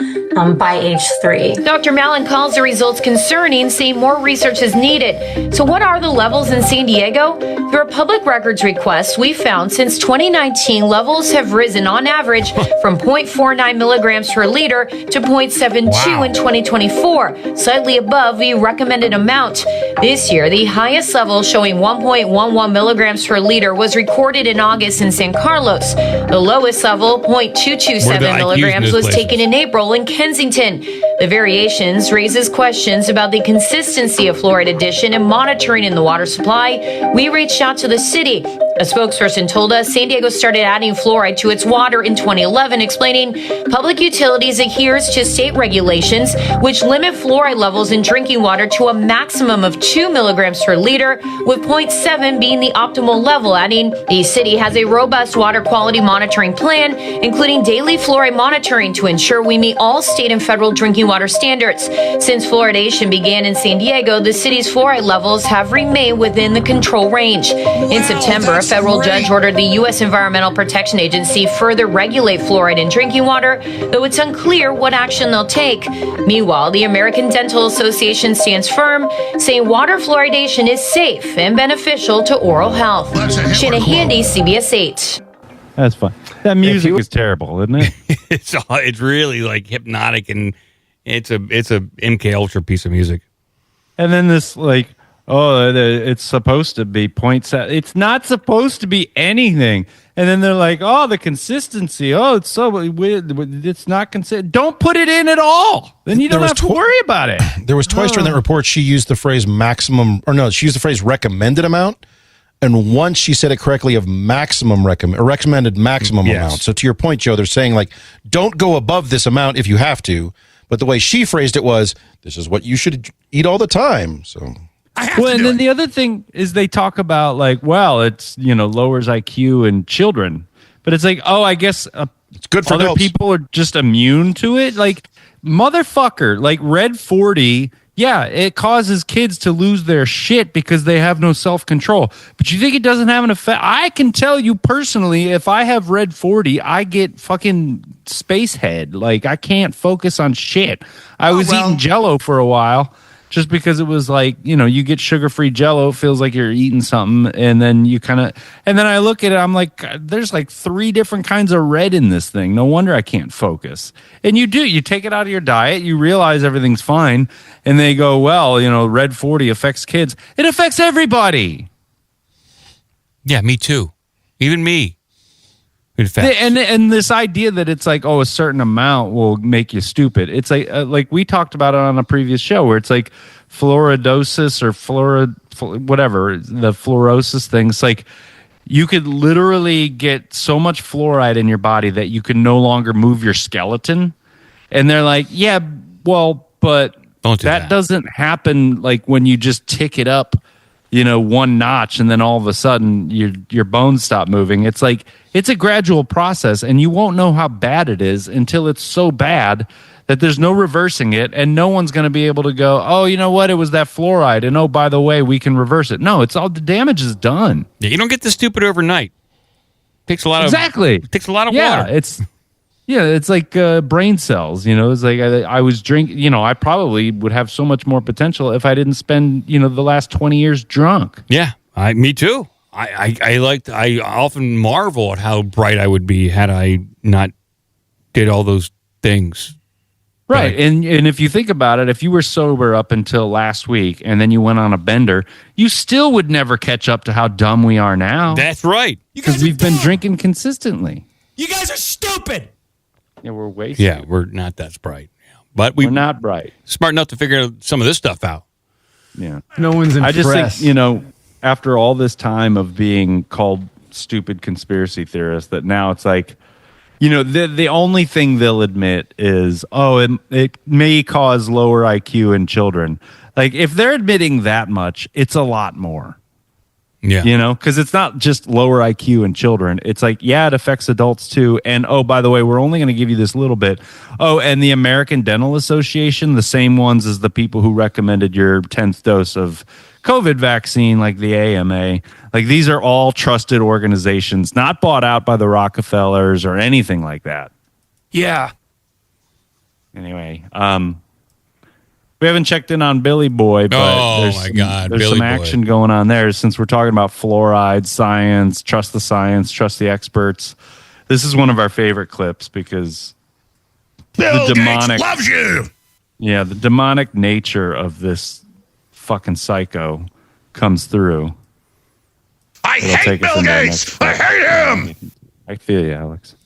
by age 3. Dr. Mallon calls the results concerning, saying more research is needed. So what are the levels in San Diego? Through a public records request, we found since 2019, levels have risen on average from 0.49 milligrams per liter to 0.72 in 2024, slightly above the recommended amount. This year, the highest level, showing 1.11 milligrams per liter, was recorded in August in San Carlos. The lowest level, 0.227 milligrams, was taken in April in Kensington. The variations raises questions about the consistency of fluoride addition and monitoring in the water supply. We reached out to the city. A spokesperson told us San Diego started adding fluoride to its water in 2011, explaining public utilities adheres to state regulations which limit fluoride levels in drinking water to a maximum of 2 milligrams per liter, with 0.7 being the optimal level, adding the city has a robust water quality monitoring plan, including daily fluoride monitoring to ensure we meet all state and federal drinking water standards. Since fluoridation began in San Diego, the city's fluoride levels have remained within the control range. In September, a federal judge ordered the U.S. Environmental Protection Agency further regulate fluoride in drinking water, though it's unclear what action they'll take. Meanwhile, the American Dental Association stands firm, saying water fluoridation is safe and beneficial to oral health. Shannon Handy, CBS 8. That's fun. That music is terrible, isn't it? It's really like hypnotic, and it's a MK Ultra piece of music. And then this like, it's supposed to be 0.7. It's not supposed to be anything. And then they're like, the consistency. It's so weird. It's not consistent. Don't put it in at all. Then you don't have to worry about it. There was twice during that report she used the phrase maximum, she used the phrase recommended amount. And once she said it correctly of recommended maximum amount. So to your point, Joe, they're saying like, don't go above this amount if you have to. But the way she phrased it was, this is what you should eat all the time. So. And then the other thing is they talk about like, it's, lowers IQ in children. But it's like, I guess it's good for other adults. People are just immune to it. Like, motherfucker, like Red 40, yeah, it causes kids to lose their shit because they have no self-control. But you think it doesn't have an effect? I can tell you personally, if I have Red 40, I get fucking space head. Like, I can't focus on shit. I was eating Jell-O for a while just because it was like, you know, you get sugar-free Jell-O, it feels like you're eating something, and then you kind of, and then I look at it, I'm like, there's like 3 different kinds of red in this thing. No wonder I can't focus. And you take it out of your diet, you realize everything's fine, and they go, well, you know, Red 40 affects kids. It affects everybody. Yeah, me too. Even me. And this idea that it's like, oh, a certain amount will make you stupid. It's like we talked about it on a previous show where it's like fluoridosis or whatever, the fluorosis thing. It's like you could literally get so much fluoride in your body that you can no longer move your skeleton. And they're like, yeah, well, but that doesn't happen like when you just tick it up, you know, 1 notch and then all of a sudden your bones stop moving. It's like, it's a gradual process and you won't know how bad it is until it's so bad that there's no reversing it and no one's going to be able to go, oh, you know what? It was that fluoride. And oh, by the way, we can reverse it. No, it's all the damage is done. Yeah, you don't get this stupid overnight. Takes a lot of takes a lot of water. It's like brain cells, you know. It's like I was drinking, you know, I probably would have so much more potential if I didn't spend, you know, the last 20 years drunk. Yeah, me too. I often marvel at how bright I would be had I not did all those things. Right. And if you think about it, if you were sober up until last week and then you went on a bender, you still would never catch up to how dumb we are now. That's right. Because we've been drinking consistently. You guys are stupid. Yeah, we're wasted. Yeah, we're not that bright. Yeah. But we're not bright. Smart enough to figure some of this stuff out. Yeah. No one's impressed. I just think, you know, after all this time of being called stupid conspiracy theorists, that now it's like, you know, the only thing they'll admit is, oh, it may cause lower IQ in children. Like, if they're admitting that much, it's a lot more. Yeah. You know, because it's not just lower IQ in children. It's like, yeah, it affects adults too. And, oh, by the way, we're only going to give you this little bit. Oh, and the American Dental Association, the same ones as the people who recommended your 10th dose of COVID vaccine, like the AMA. Like, these are all trusted organizations, not bought out by the Rockefellers or anything like that. Yeah. Anyway, we haven't checked in on Billy Boy, but there's some action going on there since we're talking about fluoride, science, trust the experts. This is one of our favorite clips because Bill the demonic Gates loves you. Yeah, the demonic nature of this fucking psycho comes through. I hate Bill Gates. I hate him. I feel you, Alex.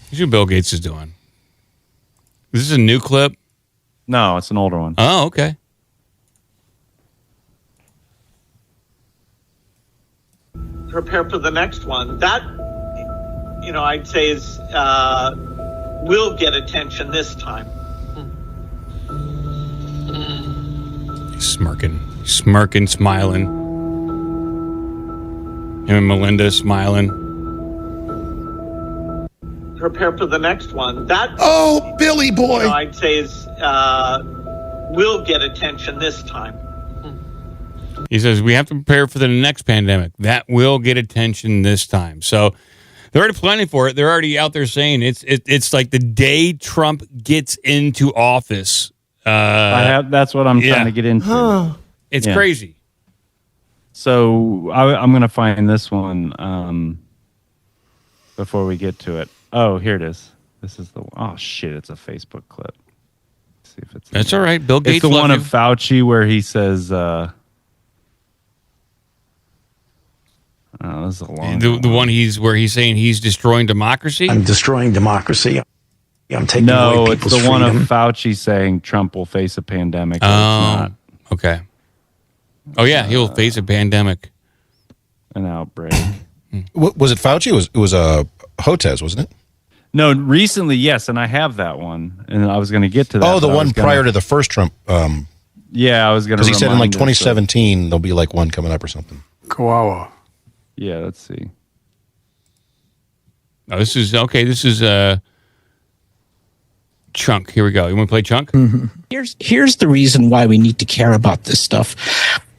Here's what Bill Gates is doing. Is this a new clip? No, it's an older one. Oh, okay. Prepare for the next one. That, you know, I'd say is will get attention this time. He's smirking, smiling. Him and Melinda smiling. Prepare for the next one. That, Billy Boy, you know, I'd say is will get attention this time. He says we have to prepare for the next pandemic. That will get attention this time. So they're already planning for it. They're already out there saying it's like the day Trump gets into office. That's what I'm trying to get into. It's crazy. So I'm going to find this one before we get to it. Oh, here it is. This is the one. Oh, shit. It's a Facebook clip. Let's see if it's. That's all right. Bill Gates. It's the one of Fauci where he says. Oh, this is a long. The one where he's saying he's destroying democracy. I'm destroying democracy. I'm taking away No, people's it's the one of freedom. Fauci saying Trump will face a pandemic. Oh, It's not okay. Oh yeah, he'll face a pandemic, an outbreak. Was it Fauci? It was Hotez, wasn't it? No, recently, yes, and I have that one, and I was going to get to that. Oh, the one prior to the first Trump. Yeah, I was going to. Because he said in like 2017 there'll be like one coming up or something. Kawawa. Yeah, let's see. Oh, this is okay. This is Chunk. Here we go. You want to play Chunk? Here's the reason why we need to care about this stuff,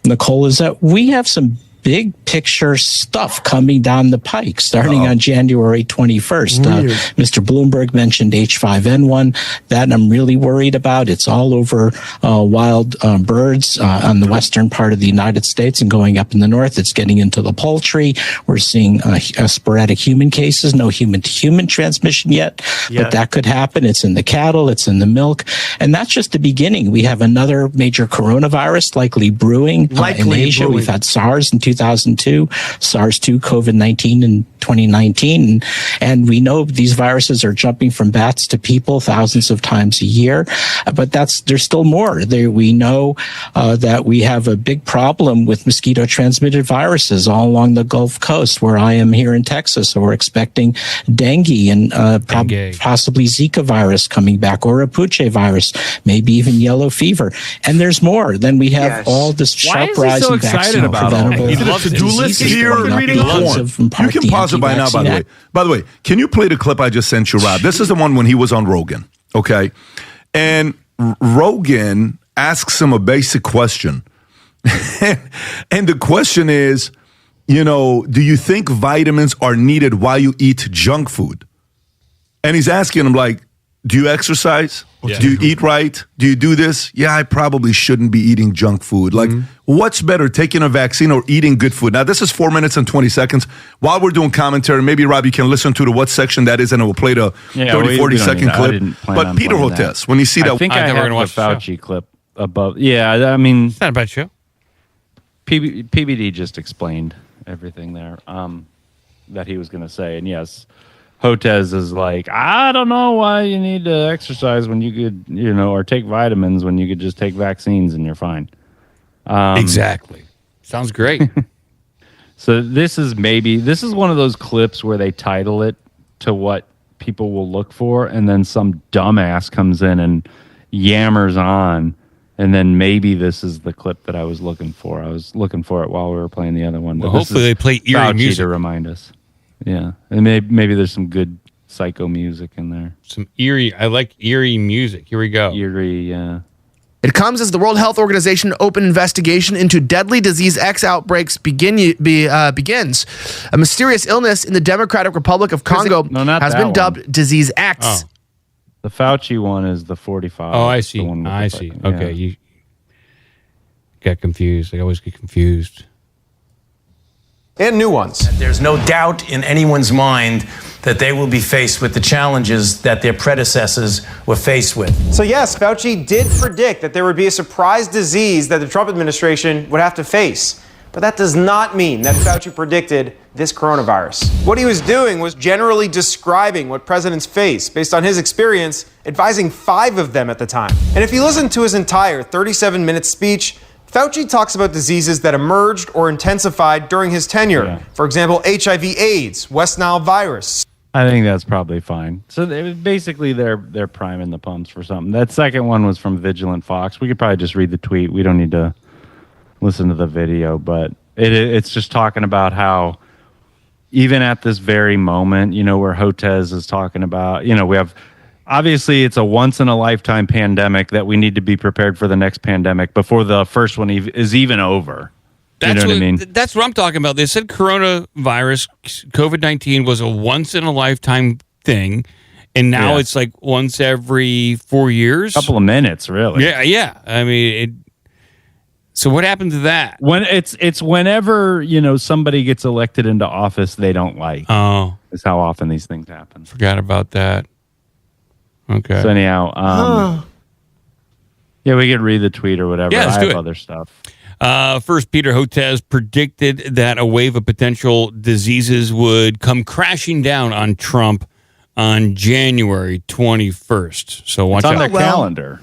Nicole, is that we have some big picture stuff coming down the pike starting on January 21st. Mr. Bloomberg mentioned H5N1. That I'm really worried about. It's all over wild birds on the western part of the United States and going up in the north. It's getting into the poultry. We're seeing sporadic human cases, no human-to-human transmission yet, but that could happen. It's in the cattle. It's in the milk. And that's just the beginning. We have another major coronavirus likely brewing in Asia. We've had SARS in 2002, SARS-2, COVID-19 in 2019. And we know these viruses are jumping from bats to people thousands of times a year. But there's still more. We know that we have a big problem with mosquito-transmitted viruses all along the Gulf Coast, where I am here in Texas. So we're expecting dengue and possibly Zika virus coming back, or a Puche virus, maybe even yellow fever. And there's more. Then we have all this sharp rise in vaccine preventable. To-do list here. Reading porn. You can pause it by now, by the way. By the way, can you play the clip I just sent you, Rob? This is the one when he was on Rogan, okay? And Rogan asks him a basic question. And the question is, do you think vitamins are needed while you eat junk food? And he's asking him, like, do you exercise? Yeah. Do you eat right? Do you do this? Yeah, I probably shouldn't be eating junk food. Like, what's better, taking a vaccine or eating good food? Now, this is 4 minutes and 20 seconds. While we're doing commentary, maybe, Rob, you can listen to what section that is, and it will play the 40-second clip. But Peter Hotez, when you see that... I think I have the Fauci clip above. Yeah, I mean... It's not a bad show. PBD just explained everything there that he was going to say. And yes... Hotez is like, I don't know why you need to exercise when you could, or take vitamins when you could just take vaccines and you're fine. Exactly. Sounds great. So this is one of those clips where they title it to what people will look for, and then some dumbass comes in and yammers on, and then maybe this is the clip that I was looking for. I was looking for it while we were playing the other one. Well, hopefully they play eerie music to remind us. Yeah, and maybe there's some good psycho music in there. Some eerie. I like eerie music. Here we go. Eerie, yeah. It comes as the World Health Organization open investigation into deadly disease X outbreaks begins. A mysterious illness in the Democratic Republic of Congo has been dubbed Disease X. Oh. The Fauci one is the 45. Oh, I see. I see. Okay, you got confused. I always get confused. And new ones. There's no doubt in anyone's mind that they will be faced with the challenges that their predecessors were faced with. So yes, Fauci did predict that there would be a surprise disease that the Trump administration would have to face. But that does not mean that Fauci predicted this coronavirus. What he was doing was generally describing what presidents face based on his experience advising 5 of them at the time. And if you listen to his entire 37-minute speech, Fauci talks about diseases that emerged or intensified during his tenure. Yeah. For example, HIV/AIDS, West Nile virus. I think that's probably fine. So basically they're priming the pumps for something. That second one was from Vigilant Fox. We could probably just read the tweet. We don't need to listen to the video, but it's just talking about how even at this very moment, where Hotez is talking about, we have... Obviously, it's a once-in-a-lifetime pandemic that we need to be prepared for the next pandemic before the first one is even over. That's what I mean? That's what I'm talking about. They said coronavirus, COVID-19, was a once-in-a-lifetime thing, and now it's like once every 4 years. A couple of minutes, really. Yeah. I mean, so what happened to that? When it's whenever somebody gets elected into office they don't like. Oh, is how often these things happen. Forgot about that. Okay. So anyhow, yeah, we could read the tweet or whatever. Yeah, let's do it. Other stuff. First, Peter Hotez predicted that a wave of potential diseases would come crashing down on Trump on January 21st. So watch out. It's on their calendar.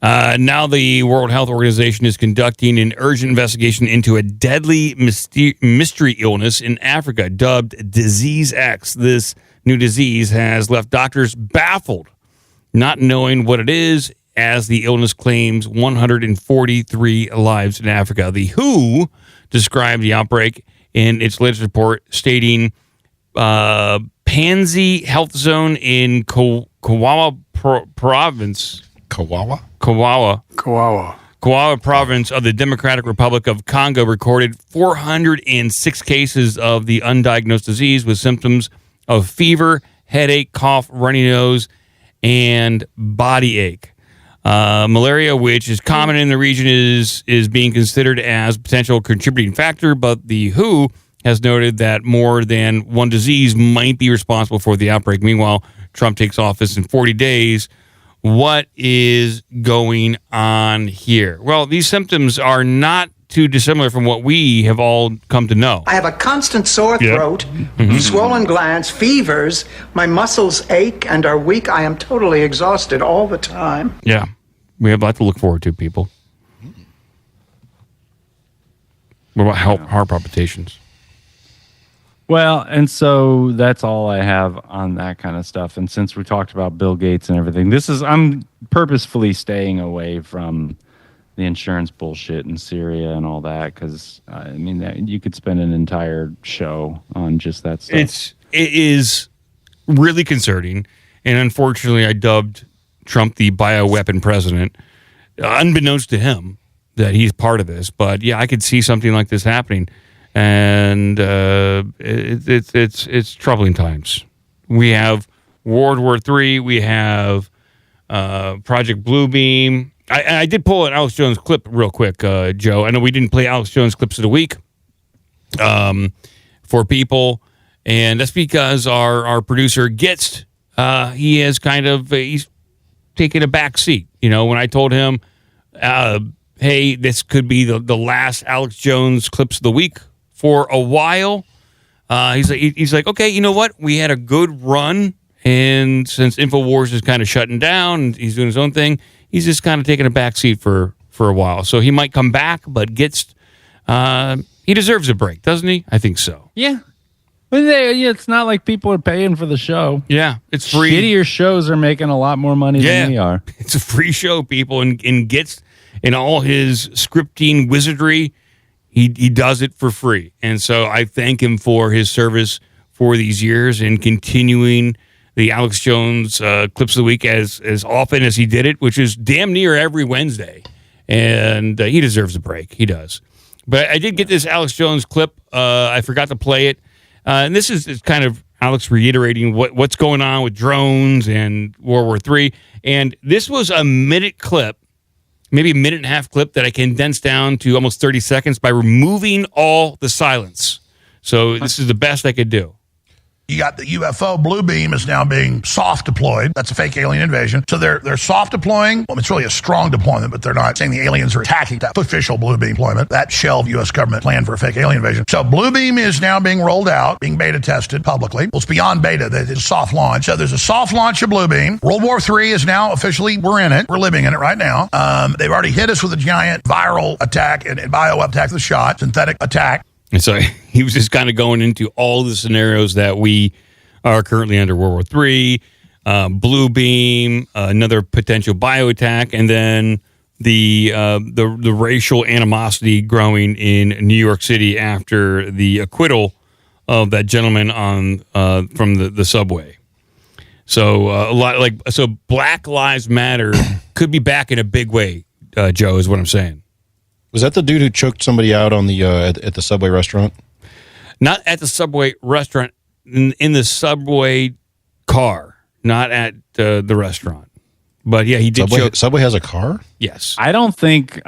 Now the World Health Organization is conducting an urgent investigation into a deadly mystery illness in Africa dubbed Disease X. This new disease has left doctors baffled, not knowing what it is, as the illness claims 143 lives in Africa. The WHO described the outbreak in its latest report, stating Pansy Health Zone in Kawawa Province. Kawawa Province of the Democratic Republic of Congo recorded 406 cases of the undiagnosed disease with symptoms of fever, headache, cough, runny nose, and body ache. Malaria, which is common in the region, is being considered as a potential contributing factor, but the WHO has noted that more than one disease might be responsible for the outbreak. Meanwhile, Trump takes office in 40 days. What is going on here? Well, these symptoms are not too dissimilar from what we have all come to know. I have a constant sore throat, swollen glands, fevers. My muscles ache and are weak. I am totally exhausted all the time. Yeah, we have a lot to look forward to, people. What about heart palpitations? Well, and so that's all I have on that kind of stuff. And since we talked about Bill Gates and everything, I'm purposefully staying away from the insurance bullshit in Syria and all that, because you could spend an entire show on just that stuff. It is really concerning, and unfortunately, I dubbed Trump the bioweapon president, unbeknownst to him that he's part of this. But yeah, I could see something like this happening, and it's troubling times. We have World War III. We have Project Bluebeam. I did pull an Alex Jones clip real quick, Joe. I know we didn't play Alex Jones clips of the week for people, and that's because our producer Gitz, he has he's taking a back seat. You know, when I told him, hey, this could be the last Alex Jones clips of the week for a while, he's like, okay, you know what? We had a good run, and since InfoWars is kind of shutting down, and he's doing his own thing, he's just kind of taking a back seat for a while. So he might come back, but he deserves a break, doesn't he? I think so. Yeah. But it's not like people are paying for the show. Yeah, it's free. Shittier shows are making a lot more money than we are. It's a free show, people, and Gitz, in all his scripting wizardry, he does it for free. And so I thank him for his service for these years and continuing the Alex Jones clips of the week as often as he did it, which is damn near every Wednesday. And he deserves a break. He does. But I did get this Alex Jones clip. I forgot to play it. And this is kind of Alex reiterating what's going on with drones and World War III. And this was a minute clip, maybe a minute and a half clip that I condensed down to almost 30 seconds by removing all the silence. So this is the best I could do. You got the UFO Bluebeam is now being soft deployed. That's a fake alien invasion. So they're soft deploying. Well, it's really a strong deployment, but they're not saying the aliens are attacking that official Bluebeam deployment. That shelved U.S. government plan for a fake alien invasion. So Bluebeam is now being rolled out, being beta tested publicly. Well, it's beyond beta. It's a soft launch. So there's a soft launch of Bluebeam. World War III is now officially, we're in it. We're living in it right now. They've already hit us with a giant viral attack and bio attack, the shot, synthetic attack. And so he was just kind of going into all the scenarios that we are currently under World War III, Bluebeam, another potential bio attack, and then the racial animosity growing in New York City after the acquittal of that gentleman from the subway. So so Black Lives Matter could be back in a big way. Joe, is what I'm saying. Was that the dude who choked somebody out on the at the Subway restaurant? Not at the Subway restaurant, in the Subway car, not at the restaurant. But yeah, he did choke. Subway has a car? Yes. I think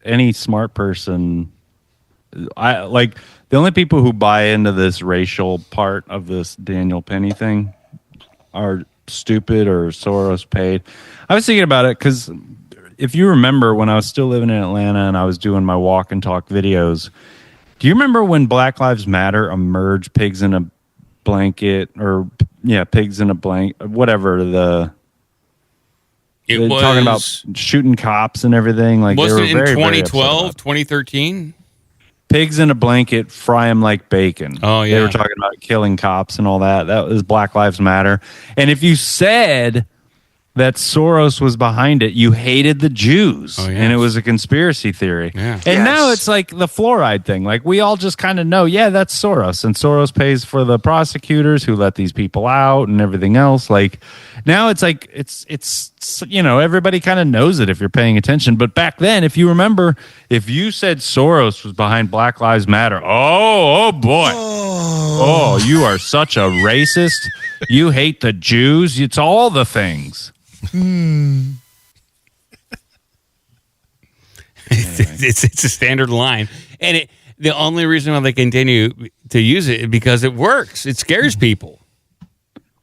any smart person, the only people who buy into this racial part of this Daniel Penny thing are stupid or Soros paid. I was thinking about it because if you remember when I was still living in Atlanta and I was doing my walk and talk videos, do you remember when Black Lives Matter emerged, pigs in a blanket, pigs in a blanket, whatever it was talking about shooting cops and everything. Like, was they were it in very, 2012, 2013? Pigs in a blanket, fry them like bacon. Oh, yeah. They were talking about killing cops and all that. That was Black Lives Matter. And if you said that Soros was behind it, you hated the Jews, and it was a conspiracy theory. Yeah. And now it's like the fluoride thing. Like, we all just kind of know, that's Soros, and Soros pays for the prosecutors who let these people out and everything else. Like, now it's like it's everybody kind of knows it if you're paying attention. But back then, if you remember, if you said Soros was behind Black Lives Matter, oh boy, oh, you are such a racist. You hate the Jews. It's all the things. It's a standard line, and the only reason why they continue to use it is because it works. It scares people.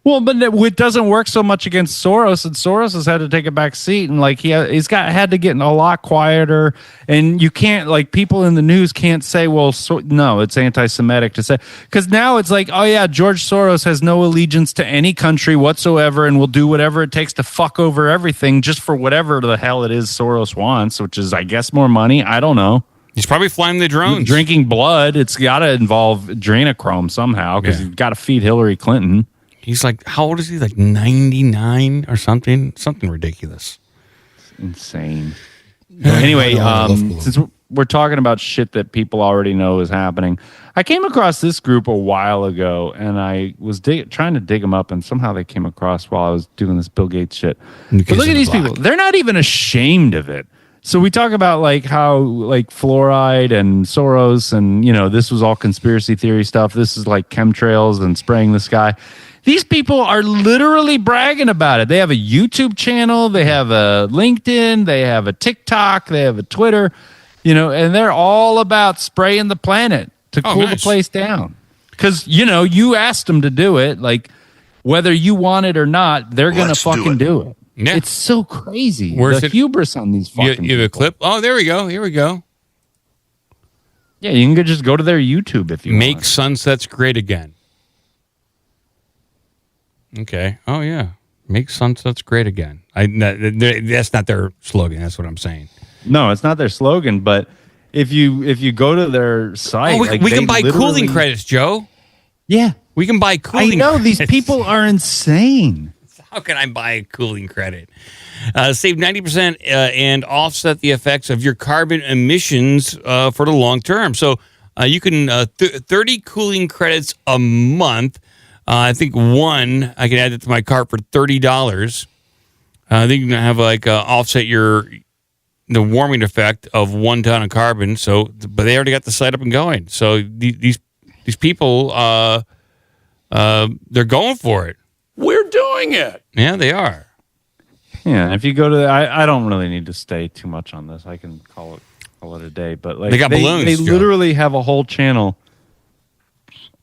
Well, but it doesn't work so much against Soros, and Soros has had to take a back seat, and like he's had to get a lot quieter. And you can't, like, people in the news can't say, well, no, it's anti-Semitic to say, because now it's like, oh yeah, George Soros has no allegiance to any country whatsoever, and will do whatever it takes to fuck over everything just for whatever the hell it is Soros wants, which is, I guess, more money. I don't know. He's probably flying the drones, drinking blood. It's got to involve adrenochrome somehow, because you've got to feed Hillary Clinton. He's like, how old is he? Like 99 or something? Something ridiculous. It's insane. Anyway, since we're talking about shit that people already know is happening, I came across this group a while ago, and I was trying to dig them up, and somehow they came across while I was doing this Bill Gates shit. But look at these people. They're not even ashamed of it. So we talk about like how like fluoride and Soros and, this was all conspiracy theory stuff. This is like chemtrails and spraying the sky. These people are literally bragging about it. They have a YouTube channel, they have a LinkedIn, they have a TikTok, they have a Twitter, and they're all about spraying the planet to cool the place down. Because, you asked them to do it. Like, whether you want it or not, they're going to fucking do it. Yeah. It's so crazy. Where's the hubris on these fucking You have a clip? Oh, there we go. Here we go. Yeah, you can just go to their YouTube if you want. Make sunsets great again. Okay. Oh, yeah. Make sunsets great again. That's not their slogan. That's what I'm saying. No, it's not their slogan. But if you go to their site, we can buy cooling credits, Joe. Yeah, we can buy cooling. I know credits. These people are insane. How can I buy a cooling credit? Save 90% and offset the effects of your carbon emissions for the long term. So you can 30 cooling credits a month. I think I can add it to my cart for $30. I think you can have offset the warming effect of 1 ton of carbon. So, but they already got the site up and going. So these people, they're going for it. We're doing it. Yeah, they are. Yeah, if you go to, I don't really need to stay too much on this. I can call it a day. But like they got balloons. They literally have a whole channel.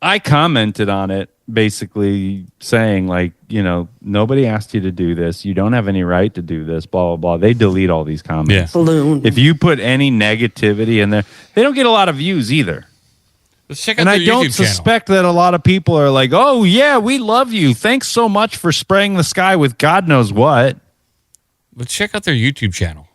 I commented on it, basically saying like, nobody asked you to do this. You don't have any right to do this. Blah blah blah. They delete all these comments. Yeah. Balloon. If you put any negativity in there, they don't get a lot of views either. Let's check out and their I don't YouTube channel. suspect that a lot of people are like, oh, yeah, we love you. Thanks so much for spraying the sky with God knows what. Let's check out their YouTube channel.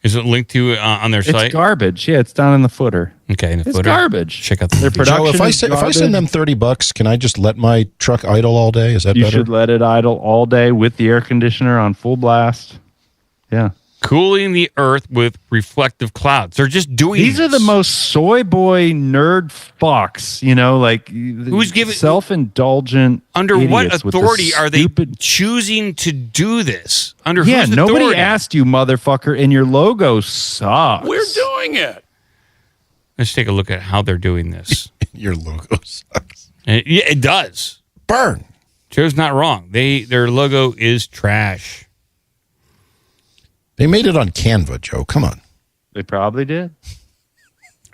Is it linked to on their site? It's garbage. Yeah, it's down in the footer. Okay, in the footer. It's garbage. Check out their production. Joe, if I send them $30, can I just let my truck idle all day? Is that better? You should let it idle all day with the air conditioner on full blast. Yeah. Cooling the earth with reflective clouds. They're just doing These are the most soy boy nerd fucks, like who's giving self-indulgent. Under what authority are they choosing to do this? Under whose authority? Nobody asked you, motherfucker, and your logo sucks. We're doing it. Let's take a look at how they're doing this. Your logo sucks. Yeah, it does. Burn. Joe's not wrong. Their logo is trash. They made it on Canva, Joe. Come on. They probably did.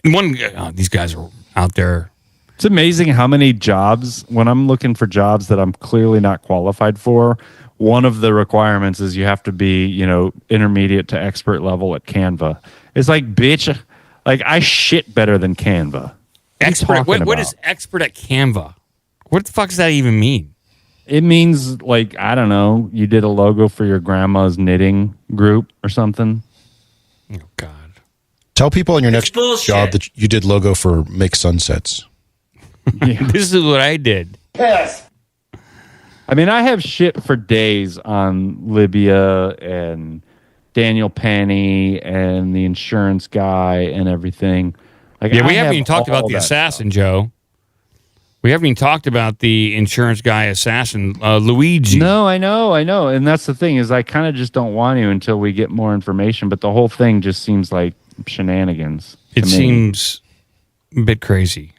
These guys are out there. It's amazing how many jobs, when I'm looking for jobs that I'm clearly not qualified for, one of the requirements is you have to be, intermediate to expert level at Canva. It's like, bitch, like I shit better than Canva. Expert? What is expert at Canva? What the fuck does that even mean? It means, like, I don't know, you did a logo for your grandma's knitting group or something. Oh, God. Tell people in your next job that you did logo for Make Sunsets. Yeah. This is what I did. Yes. I mean, I have shit for days on Libya and Daniel Penny and the insurance guy and everything. Like, yeah, we haven't even talked about the assassin, stuff. Joe. We haven't even talked about the insurance guy assassin, Luigi. No, I know. And that's the thing, is I kind of just don't want to until we get more information. But the whole thing just seems like shenanigans. It seems a bit crazy.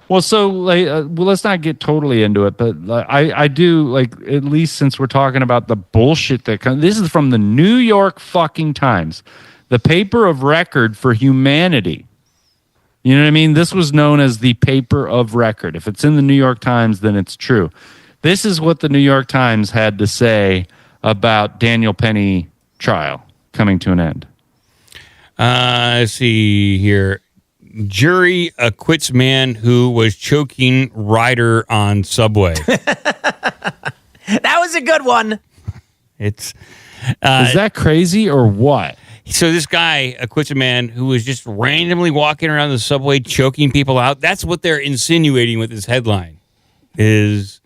Well, so let's not get totally into it, but I do, like, at least since we're talking about the bullshit that comes. This is from the New York fucking Times, the paper of record for humanity. You know what I mean? This was known as the paper of record. If it's in the New York Times, then it's true. This is what the New York Times had to say about Daniel Penny trial coming to an end. Let's see here. Jury acquits man who was choking rider on subway. That was a good one. It's is that crazy or what? So this guy acquits a man who was just randomly walking around the subway choking people out. That's what they're insinuating with this headline, is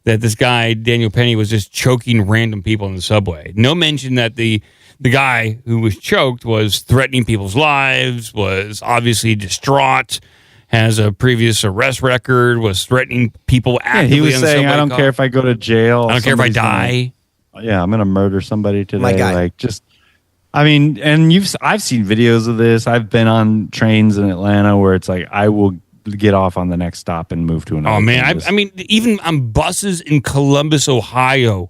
that this guy, Daniel Penny, was just choking random people in the subway. No mention that the guy who was choked was threatening people's lives, was obviously distraught, has a previous arrest record, was threatening people actively. He was on the saying, subway I don't care if I go to jail. I don't care if I die. I'm going to murder somebody today. My guy. Like, just... I mean, and I've seen videos of this. I've been on trains in Atlanta where it's like, I will get off on the next stop and move to another. Oh, man. I mean, even on buses in Columbus, Ohio,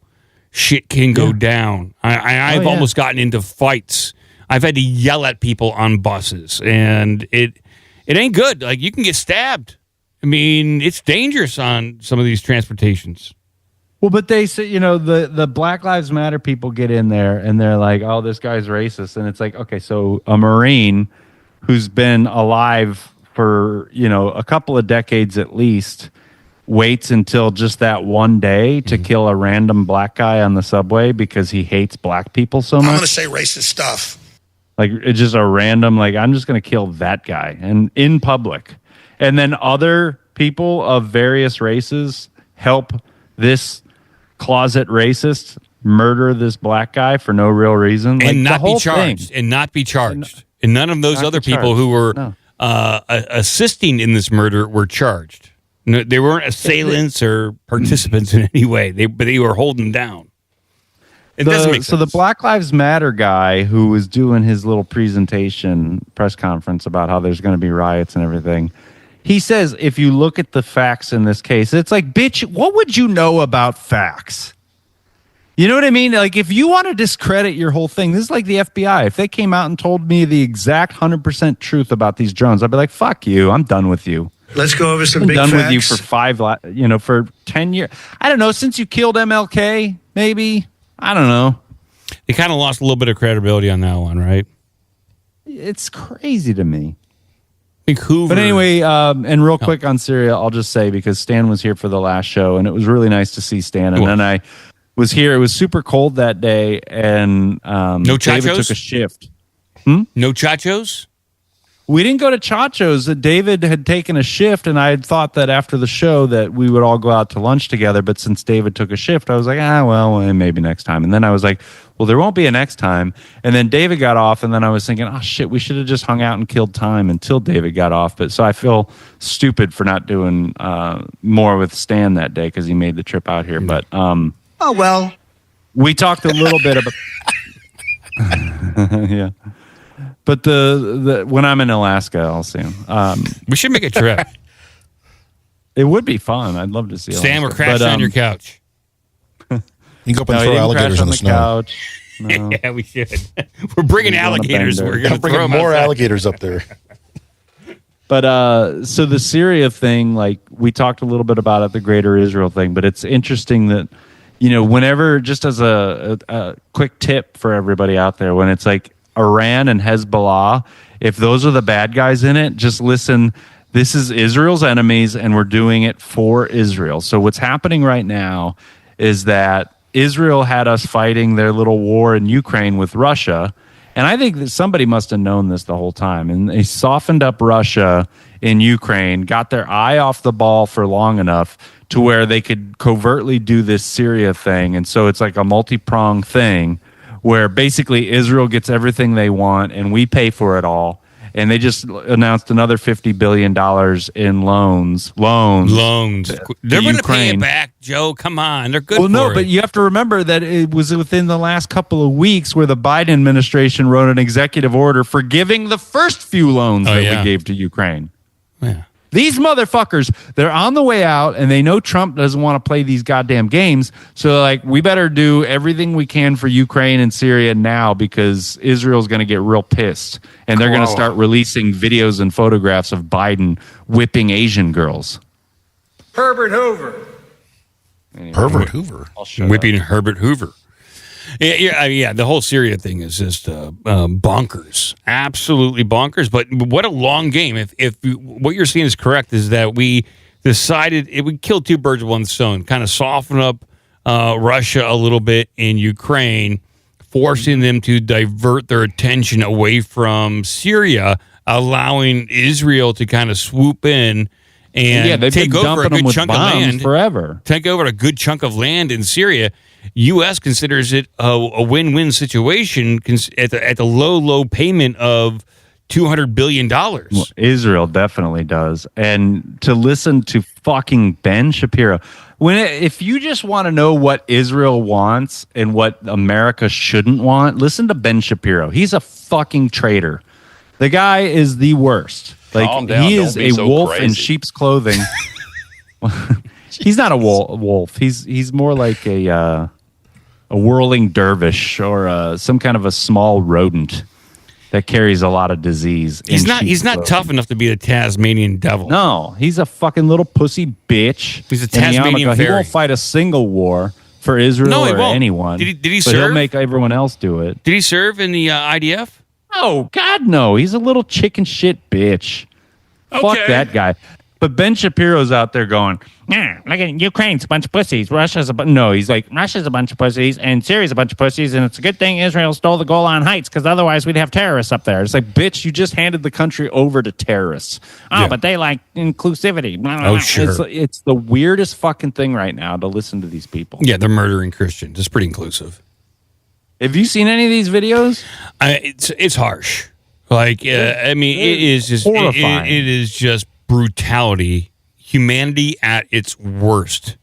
shit can go down. I've almost gotten into fights. I've had to yell at people on buses, and it ain't good. Like, you can get stabbed. I mean, it's dangerous on some of these transportations. Well, but they say, the Black Lives Matter people get in there and they're like, oh, this guy's racist. And it's like, okay, so a Marine who's been alive for, a couple of decades at least waits until just that one day to kill a random black guy on the subway because he hates black people so much. I'm going to say racist stuff. Like, it's just a random, like, I'm just going to kill that guy and in public. And then other people of various races help this closet racist murder this black guy for no real reason, and not be charged, and none of those other people who were assisting in this murder were charged. No, they weren't assailants or participants in any way. But they were holding down. It doesn't make sense. So the Black Lives Matter guy who was doing his little presentation press conference about how there's going to be riots and everything, he says, if you look at the facts in this case, it's like, bitch, what would you know about facts? You know what I mean? Like, if you want to discredit your whole thing, this is like the FBI. If they came out and told me the exact 100% truth about these drones, I'd be like, fuck you. I'm done with you. Let's go over some big facts. I'm done with you for 10 years. I don't know, since you killed MLK, maybe? I don't know. They kind of lost a little bit of credibility on that one, right? It's crazy to me. Hoover. But anyway, and real quick on Syria, I'll just say, because Stan was here for the last show, and it was really nice to see Stan. And then I was here. It was super cold that day, and no David chachos? took a shift. No chachos? We didn't go to Chacho's. David had taken a shift, and I had thought that after the show that we would all go out to lunch together. But since David took a shift, I was like, well, maybe next time. And then I was like, well, there won't be a next time. And then David got off, and then I was thinking, oh, shit, we should have just hung out and killed time until David got off. But so I feel stupid for not doing more with Stan that day because he made the trip out here. But oh, well. We talked a little bit about... yeah. But the when I'm in Alaska, I'll see him. We should make a trip. It would be fun. I'd love to see Stan, Alaska. we're crashing on your couch. You go up and throw alligators in the snow. Couch. No. Yeah, we should. We're bringing alligators. We're going to bring throw them more outside. alligators up there. But so the Syria thing, like we talked a little bit about it, the Greater Israel thing. But it's interesting that whenever, just as a quick tip for everybody out there, when it's like Iran and Hezbollah, if those are the bad guys in it, just listen. This is Israel's enemies, and we're doing it for Israel. So what's happening right now is that Israel had us fighting their little war in Ukraine with Russia. And I think that somebody must have known this the whole time. And they softened up Russia in Ukraine, got their eye off the ball for long enough to where they could covertly do this Syria thing. And so it's like a multi-pronged thing where basically Israel gets everything they want and we pay for it all. And they just announced another $50 billion in loans. They're going to pay it back, Joe. Come on. They're good for it. But you have to remember that it was within the last couple of weeks where the Biden administration wrote an executive order forgiving the first few loans we gave to Ukraine. Yeah. These motherfuckers, they're on the way out, and they know Trump doesn't want to play these goddamn games. So, like, we better do everything we can for Ukraine and Syria now because Israel's going to get real pissed. And they're going to start releasing videos and photographs of Biden whipping Asian girls. Herbert Hoover. Anyway, Herbert Hoover. Whipping Herbert Hoover. Yeah, the whole Syria thing is just bonkers, absolutely bonkers. But what a long game! If what you're seeing is correct, is that we decided it would kill two birds with one stone, kind of soften up Russia a little bit in Ukraine, forcing them to divert their attention away from Syria, allowing Israel to kind of swoop in and take over a good chunk of land forever. Take over a good chunk of land in Syria. U.S. considers it a win-win situation at the low payment of $200 billion. Well, Israel definitely does. And to listen to fucking Ben Shapiro, if you just want to know what Israel wants and what America shouldn't want, listen to Ben Shapiro. He's a fucking traitor. The guy is the worst. Like, he is a wolf in sheep's clothing. He's not a wolf. He's more like a whirling dervish or some kind of a small rodent that carries a lot of disease. He's not tough enough to be a Tasmanian devil. No, he's a fucking little pussy bitch. He's a Tasmanian fairy. He won't fight a single war for Israel or anyone. Did he but serve? He'll make everyone else do it. Did he serve in the IDF? Oh, God, no. He's a little chicken shit bitch. Okay. Fuck that guy. But Ben Shapiro's out there going, yeah, look at Ukraine's a bunch of pussies. Russia's a bunch. No, he's like, Russia's a bunch of pussies and Syria's a bunch of pussies, and it's a good thing Israel stole the Golan Heights because otherwise we'd have terrorists up there. It's like, bitch, you just handed the country over to terrorists. Oh, but they like inclusivity. Oh, sure. It's the weirdest fucking thing right now to listen to these people. Yeah, they're murdering Christians. It's pretty inclusive. Have you seen any of these videos? It's harsh. Like, I mean, it is just horrifying. It is just brutality, humanity at its worst,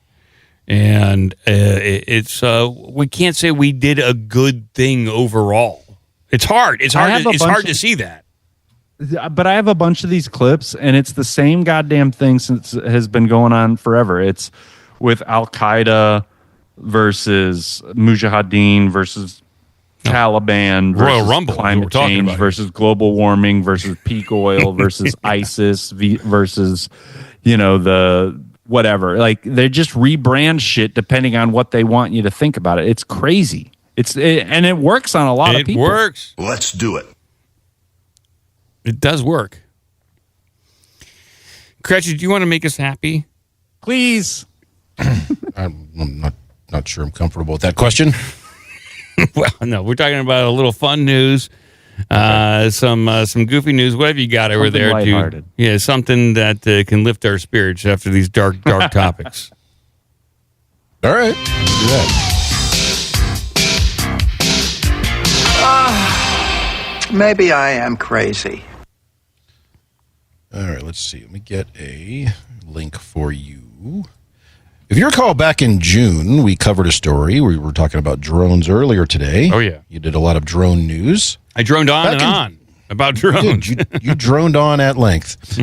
and it's we can't say we did a good thing overall. It's hard. It's hard to see that. But I have a bunch of these clips, and it's the same goddamn thing since it has been going on forever. It's with Al Qaeda versus Mujahideen versus Taliban versus climate change versus global warming versus peak oil versus ISIS versus, the whatever. Like, they just rebrand shit depending on what they want you to think about it. It's crazy. And it works on a lot of people. It works. Let's do it. It does work. Cratchit, do you want to make us happy? Please. I'm not sure I'm comfortable with that question. Well, no, we're talking about a little fun news, some goofy news. What have you got over there, dude? Yeah, something that can lift our spirits after these dark topics. All right, let's do that. Maybe I am crazy. All right, let's see. Let me get a link for you. If you recall, back in June, we covered a story. We were talking about drones earlier today. Oh, yeah. You did a lot of drone news. I droned on about drones. You droned on at length.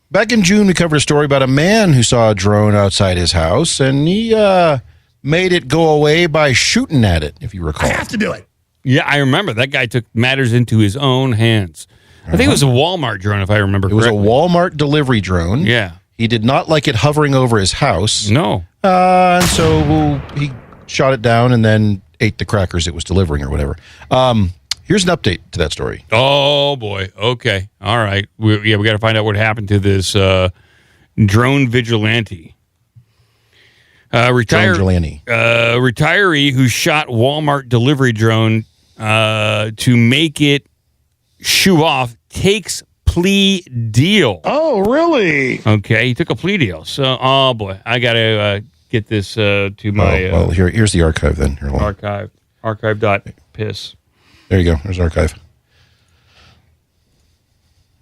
Back in June, we covered a story about a man who saw a drone outside his house, and he made it go away by shooting at it, if you recall. I have to do it. Yeah, I remember. That guy took matters into his own hands. I think it was a Walmart drone, if I remember correctly. It was a Walmart delivery drone. Yeah. He did not like it hovering over his house. No. And so he shot it down and then ate the crackers it was delivering or whatever. Here's an update to that story. Oh, boy. Okay. All right. We got to find out what happened to this drone vigilante. Retiree who shot Walmart delivery drone to make it shoo off takes plea deal. Oh, really? Okay, he took a plea deal. So, oh boy, I got to get this to my... well, here's the archive then. Here, archive.piss. There you go. There's archive.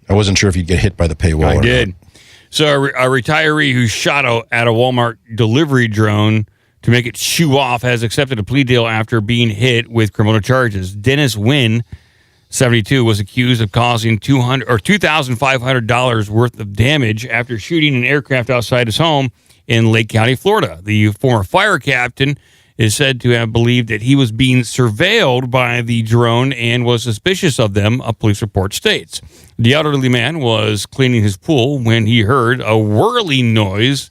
I wasn't sure if you'd get hit by the paywall. I did. Not. So a retiree who shot at a Walmart delivery drone to make it shoo off has accepted a plea deal after being hit with criminal charges. Dennis Wynn, 72, was accused of causing $2,500 worth of damage after shooting an aircraft outside his home in Lake County, Florida. The former fire captain is said to have believed that he was being surveilled by the drone and was suspicious of them, a police report states. The elderly man was cleaning his pool when he heard a whirling noise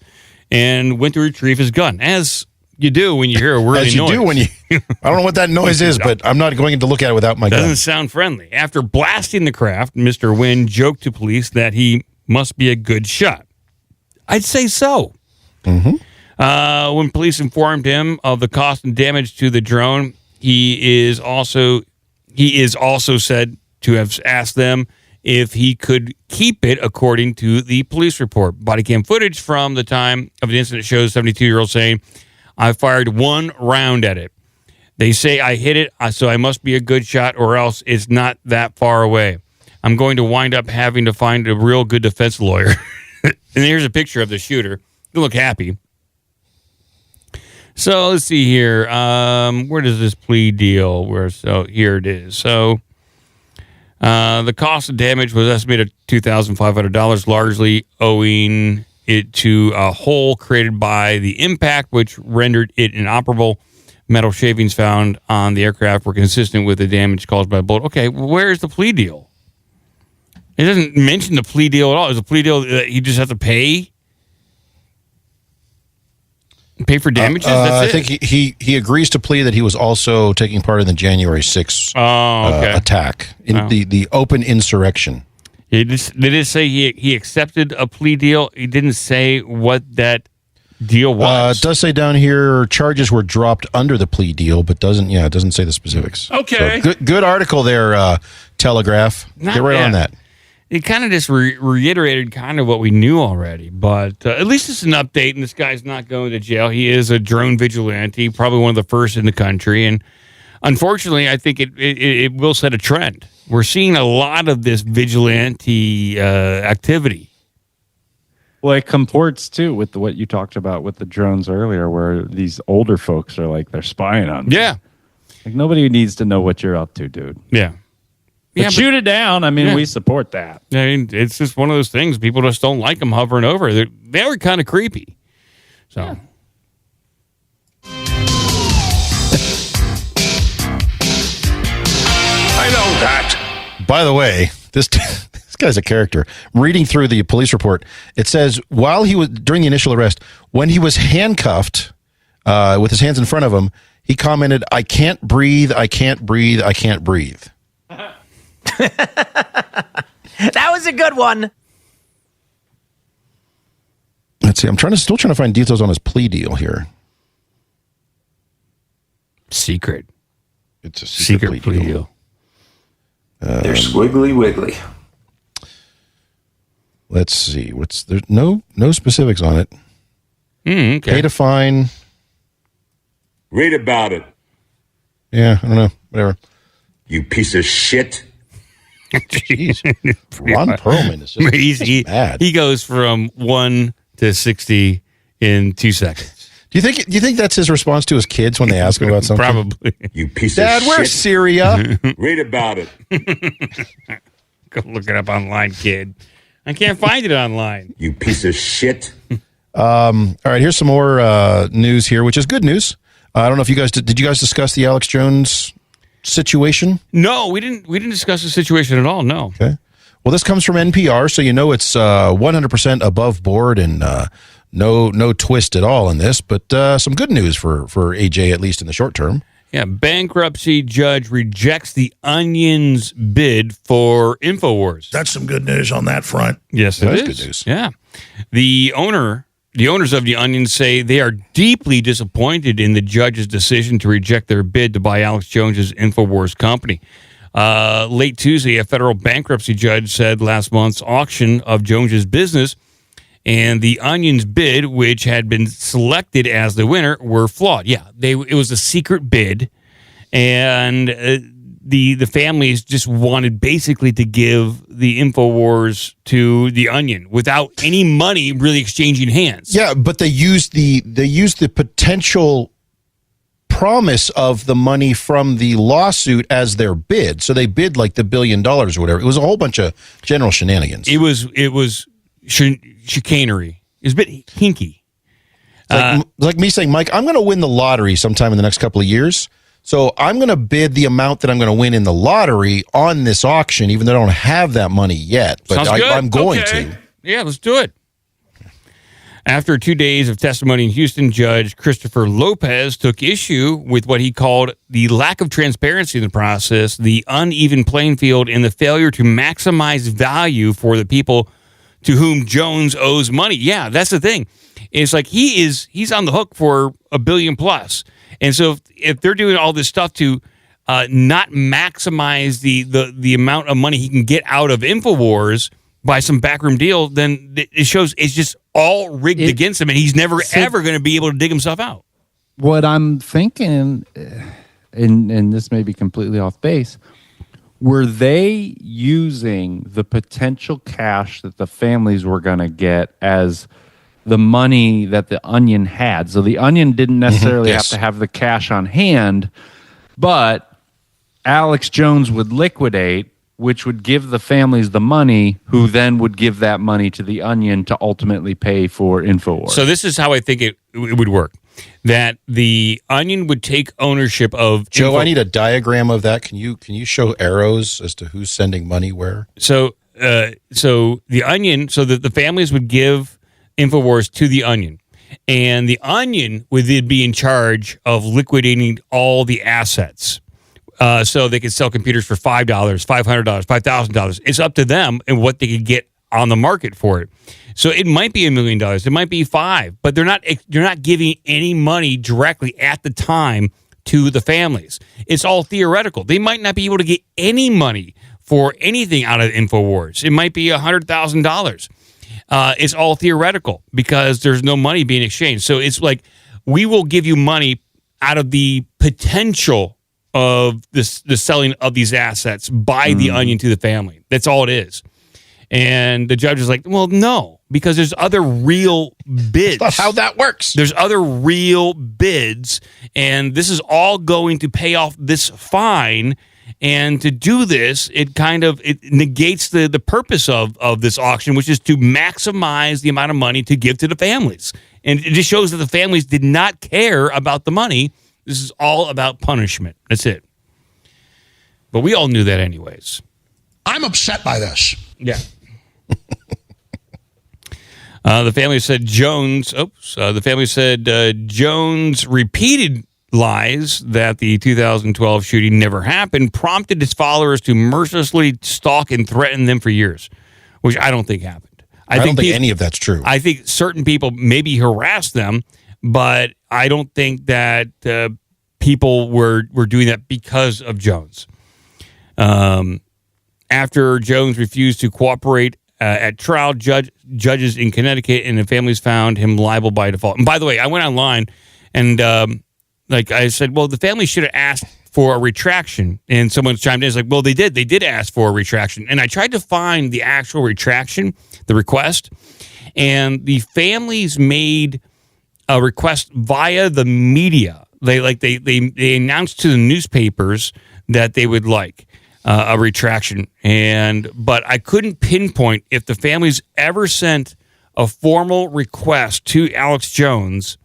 and went to retrieve his gun, as you do when you hear a whirling noise. As you do when you... I don't know what that noise is, but I'm not going to look at it without my gun. Doesn't sound friendly. After blasting the craft, Mr. Wynn joked to police that he must be a good shot. I'd say so. Mm-hmm. When police informed him of the cost and damage to the drone, he is also said to have asked them if he could keep it, according to the police report. Body cam footage from the time of the incident shows 72-year-old saying, "I fired one round at it. They say I hit it, so I must be a good shot, or else it's not that far away. I'm going to wind up having to find a real good defense lawyer." And here's a picture of the shooter. You look happy. So let's see here. Where does this plea deal? Here it is. So the cost of damage was estimated at $2,500, largely owing it to a hole created by the impact, which rendered it inoperable. Metal shavings found on the aircraft were consistent with the damage caused by a bullet. Okay, where's the plea deal? It doesn't mention the plea deal at all. Is the plea deal that you just have to pay? Pay for damages? That's I think he agrees to plea that he was also taking part in the January 6th attack, in the open insurrection. Did it say he accepted a plea deal? He didn't say what that deal was. It does say down here charges were dropped under the plea deal, but it doesn't say the specifics. Okay. So good article there, Telegraph. Get right on that. It kind of just reiterated kind of what we knew already, but at least it's an update, and this guy's not going to jail. He is a drone vigilante, probably one of the first in the country, and unfortunately, I think it will set a trend. We're seeing a lot of this vigilante activity. Well, it comports, too, with what you talked about with the drones earlier, where these older folks are like, they're spying on them. Yeah. Like, nobody needs to know what you're up to, dude. Yeah. But shoot it down. I mean, we support that. I mean, it's just one of those things. People just don't like them hovering over. They were kind of creepy. So. Yeah. I know that. By the way, this guy's a character. Reading through the police report, it says while he was during the initial arrest, when he was handcuffed with his hands in front of him, he commented, "I can't breathe. I can't breathe. I can't breathe." That was a good one. Let's see. I'm still trying to find details on his plea deal here. Secret. It's a secret plea deal. They're squiggly wiggly. Let's see. There's no specifics on it. Okay. Pay to fine. Read about it. Yeah, I don't know. Whatever. You piece of shit. Jeez. Ron Perlman is just mad. He goes from 1 to 60 in 2 seconds. Do you think that's his response to his kids when they ask him about something? Probably. You piece Dad, of shit. Dad, where's Syria? Read about it. Go look it up online, kid. I can't find it online. You piece of shit. All right, here's some more news here, which is good news. I don't know if you guys did you guys discuss the Alex Jones situation? No, we didn't discuss the situation at all. No. Okay. Well, this comes from NPR, so you know it's 100% above board and no twist at all in this. But some good news for AJ, at least in the short term. Yeah, bankruptcy judge rejects the Onion's bid for InfoWars. That's some good news on that front. Yes, it is good news. Yeah, the owners of the Onion say they are deeply disappointed in the judge's decision to reject their bid to buy Alex Jones's InfoWars company. Late Tuesday, a federal bankruptcy judge said last month's auction of Jones's business and the Onion's bid, which had been selected as the winner, were flawed. Yeah, it was a secret bid, and the families just wanted basically to give the InfoWars to the Onion without any money really exchanging hands. Yeah, but they used the potential promise of the money from the lawsuit as their bid. So they bid like the $1 billion or whatever. It was a whole bunch of general shenanigans. It was chicanery. It was a bit hinky. Like me saying, Mike, I'm going to win the lottery sometime in the next couple of years. So I'm going to bid the amount that I'm going to win in the lottery on this auction, even though I don't have that money yet. But I'm going to. Yeah, let's do it. After 2 days of testimony in Houston, Judge Christopher Lopez took issue with what he called the lack of transparency in the process, the uneven playing field, and the failure to maximize value for the people to whom Jones owes money. Yeah, that's the thing. It's like he's on the hook for $1 billion plus. And so if they're doing all this stuff to not maximize the amount of money he can get out of InfoWars by some backroom deal, then it shows it's just all rigged against him, and he's never, ever going to be able to dig himself out. What I'm thinking, and this may be completely off base, were they using the potential cash that the families were going to get as the money that the Onion had? So the Onion didn't necessarily have to have the cash on hand, but Alex Jones would liquidate, which would give the families the money, who then would give that money to the Onion to ultimately pay for InfoWars. So this is how I think it would work. That the Onion would take ownership of... Joe, I need a diagram of that. Can you show arrows as to who's sending money where? So the Onion, so that the families would give InfoWars to the Onion. And the Onion would then be in charge of liquidating all the assets. So they could sell computers for $5, $500, $5,000. It's up to them and what they could get on the market for it. So it might be $1 million, it might be $5 million, but they're not giving any money directly at the time to the families. It's all theoretical. They might not be able to get any money for anything out of InfoWars. It might be $100,000. It's all theoretical because there's no money being exchanged. So it's like, we will give you money out of the potential of the selling of these assets by the Onion to the family. That's all it is. And the judge is like, well, no, because there's other real bids. That's how that works. There's other real bids, and this is all going to pay off this fine. And to do this, it negates the purpose of this auction, which is to maximize the amount of money to give to the families. And it just shows that the families did not care about the money. This is all about punishment. That's it. But we all knew that anyways. I'm upset by this. Yeah. The family said Jones repeated lies that the 2012 shooting never happened prompted his followers to mercilessly stalk and threaten them for years, which I don't think happened. I don't think any of that's true. I think certain people maybe harassed them, but I don't think that people were doing that because of Jones. After Jones refused to cooperate at trial, judges in Connecticut and the families found him liable by default. And by the way, I went online and I said, well, the family should have asked for a retraction. And someone chimed in. It's like, well, they did. They did ask for a retraction. And I tried to find the actual retraction, the request. And the families made a request via the media. They announced to the newspapers that they would like a retraction. But I couldn't pinpoint if the families ever sent a formal request to Alex Jones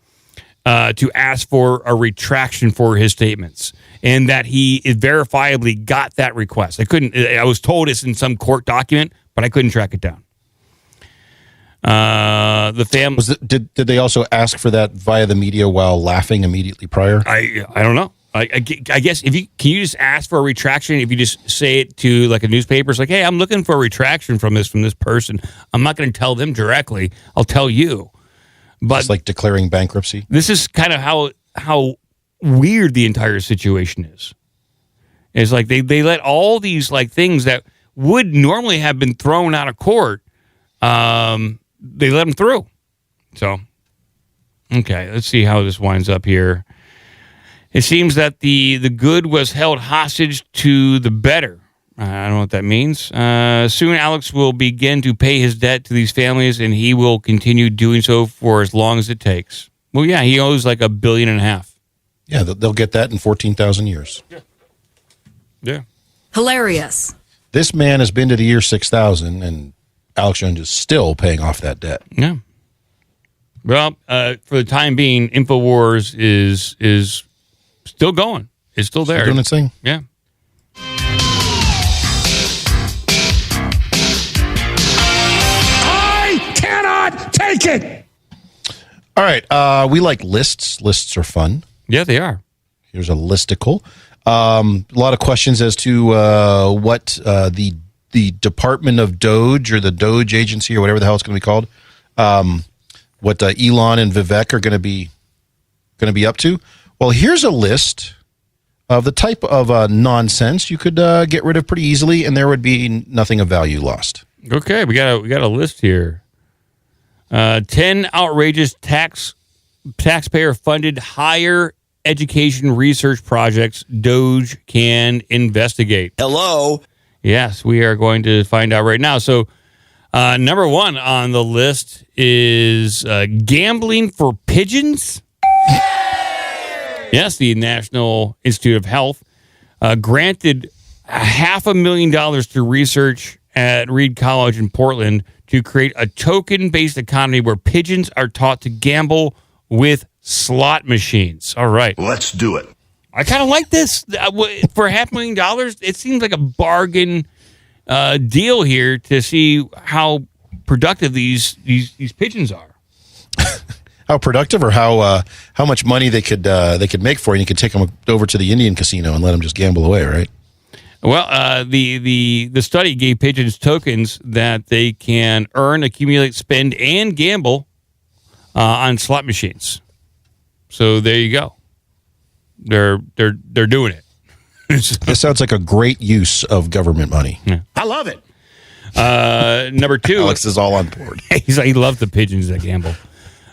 to ask for a retraction for his statements, and that he verifiably got that request. I was told it's in some court document, but I couldn't track it down. The family did they also ask for that via the media while laughing immediately prior? I don't know. I guess can you just ask for a retraction if you just say it to like a newspaper? It's like, hey, I'm looking for a retraction from this person. I'm not going to tell them directly. I'll tell you. But it's like declaring bankruptcy. This is kind of how weird the entire situation is. It's like they let all these like things that would normally have been thrown out of court, they let them through. So, okay, let's see how this winds up here. It seems that the good was held hostage to the better. I don't know what that means. Soon Alex will begin to pay his debt to these families, and he will continue doing so for as long as it takes. Well, yeah, he owes like $1.5 billion. Yeah, they'll get that in 14,000 years. Yeah. Hilarious. This man has been to the year 6,000, and Alex Jones is still paying off that debt. Yeah. Well, for the time being, InfoWars is still going. It's still there. Still doing its thing? Yeah. I cannot take it. All right. We like lists. Lists are fun. Yeah, they are. Here's a listicle. A lot of questions as to what the Department of Doge or the Doge Agency or whatever the hell it's going to be called, what Elon and Vivek are going to be up to. Well, here's a list of the type of nonsense you could get rid of pretty easily, and there would be nothing of value lost. Okay, we got a list here. 10 outrageous taxpayer-funded higher education research projects Doge can investigate. Hello. Yes, we are going to find out right now. So, number one on the list is gambling for pigeons. Yes, the National Institute of Health granted $500,000 to research at Reed College in Portland to create a token-based economy where pigeons are taught to gamble with slot machines. All right. Let's do it. I kind of like this. For $500,000, it seems like a bargain deal here to see how productive these pigeons are. How productive, or how much money they could make for you. You could take them over to the Indian casino and let them just gamble away, right? Well, the study gave pigeons tokens that they can earn, accumulate, spend, and gamble on slot machines. So there you go. They're doing it. This sounds like a great use of government money. Yeah. I love it. Number two, Alex is all on board. He loves the pigeons that gamble.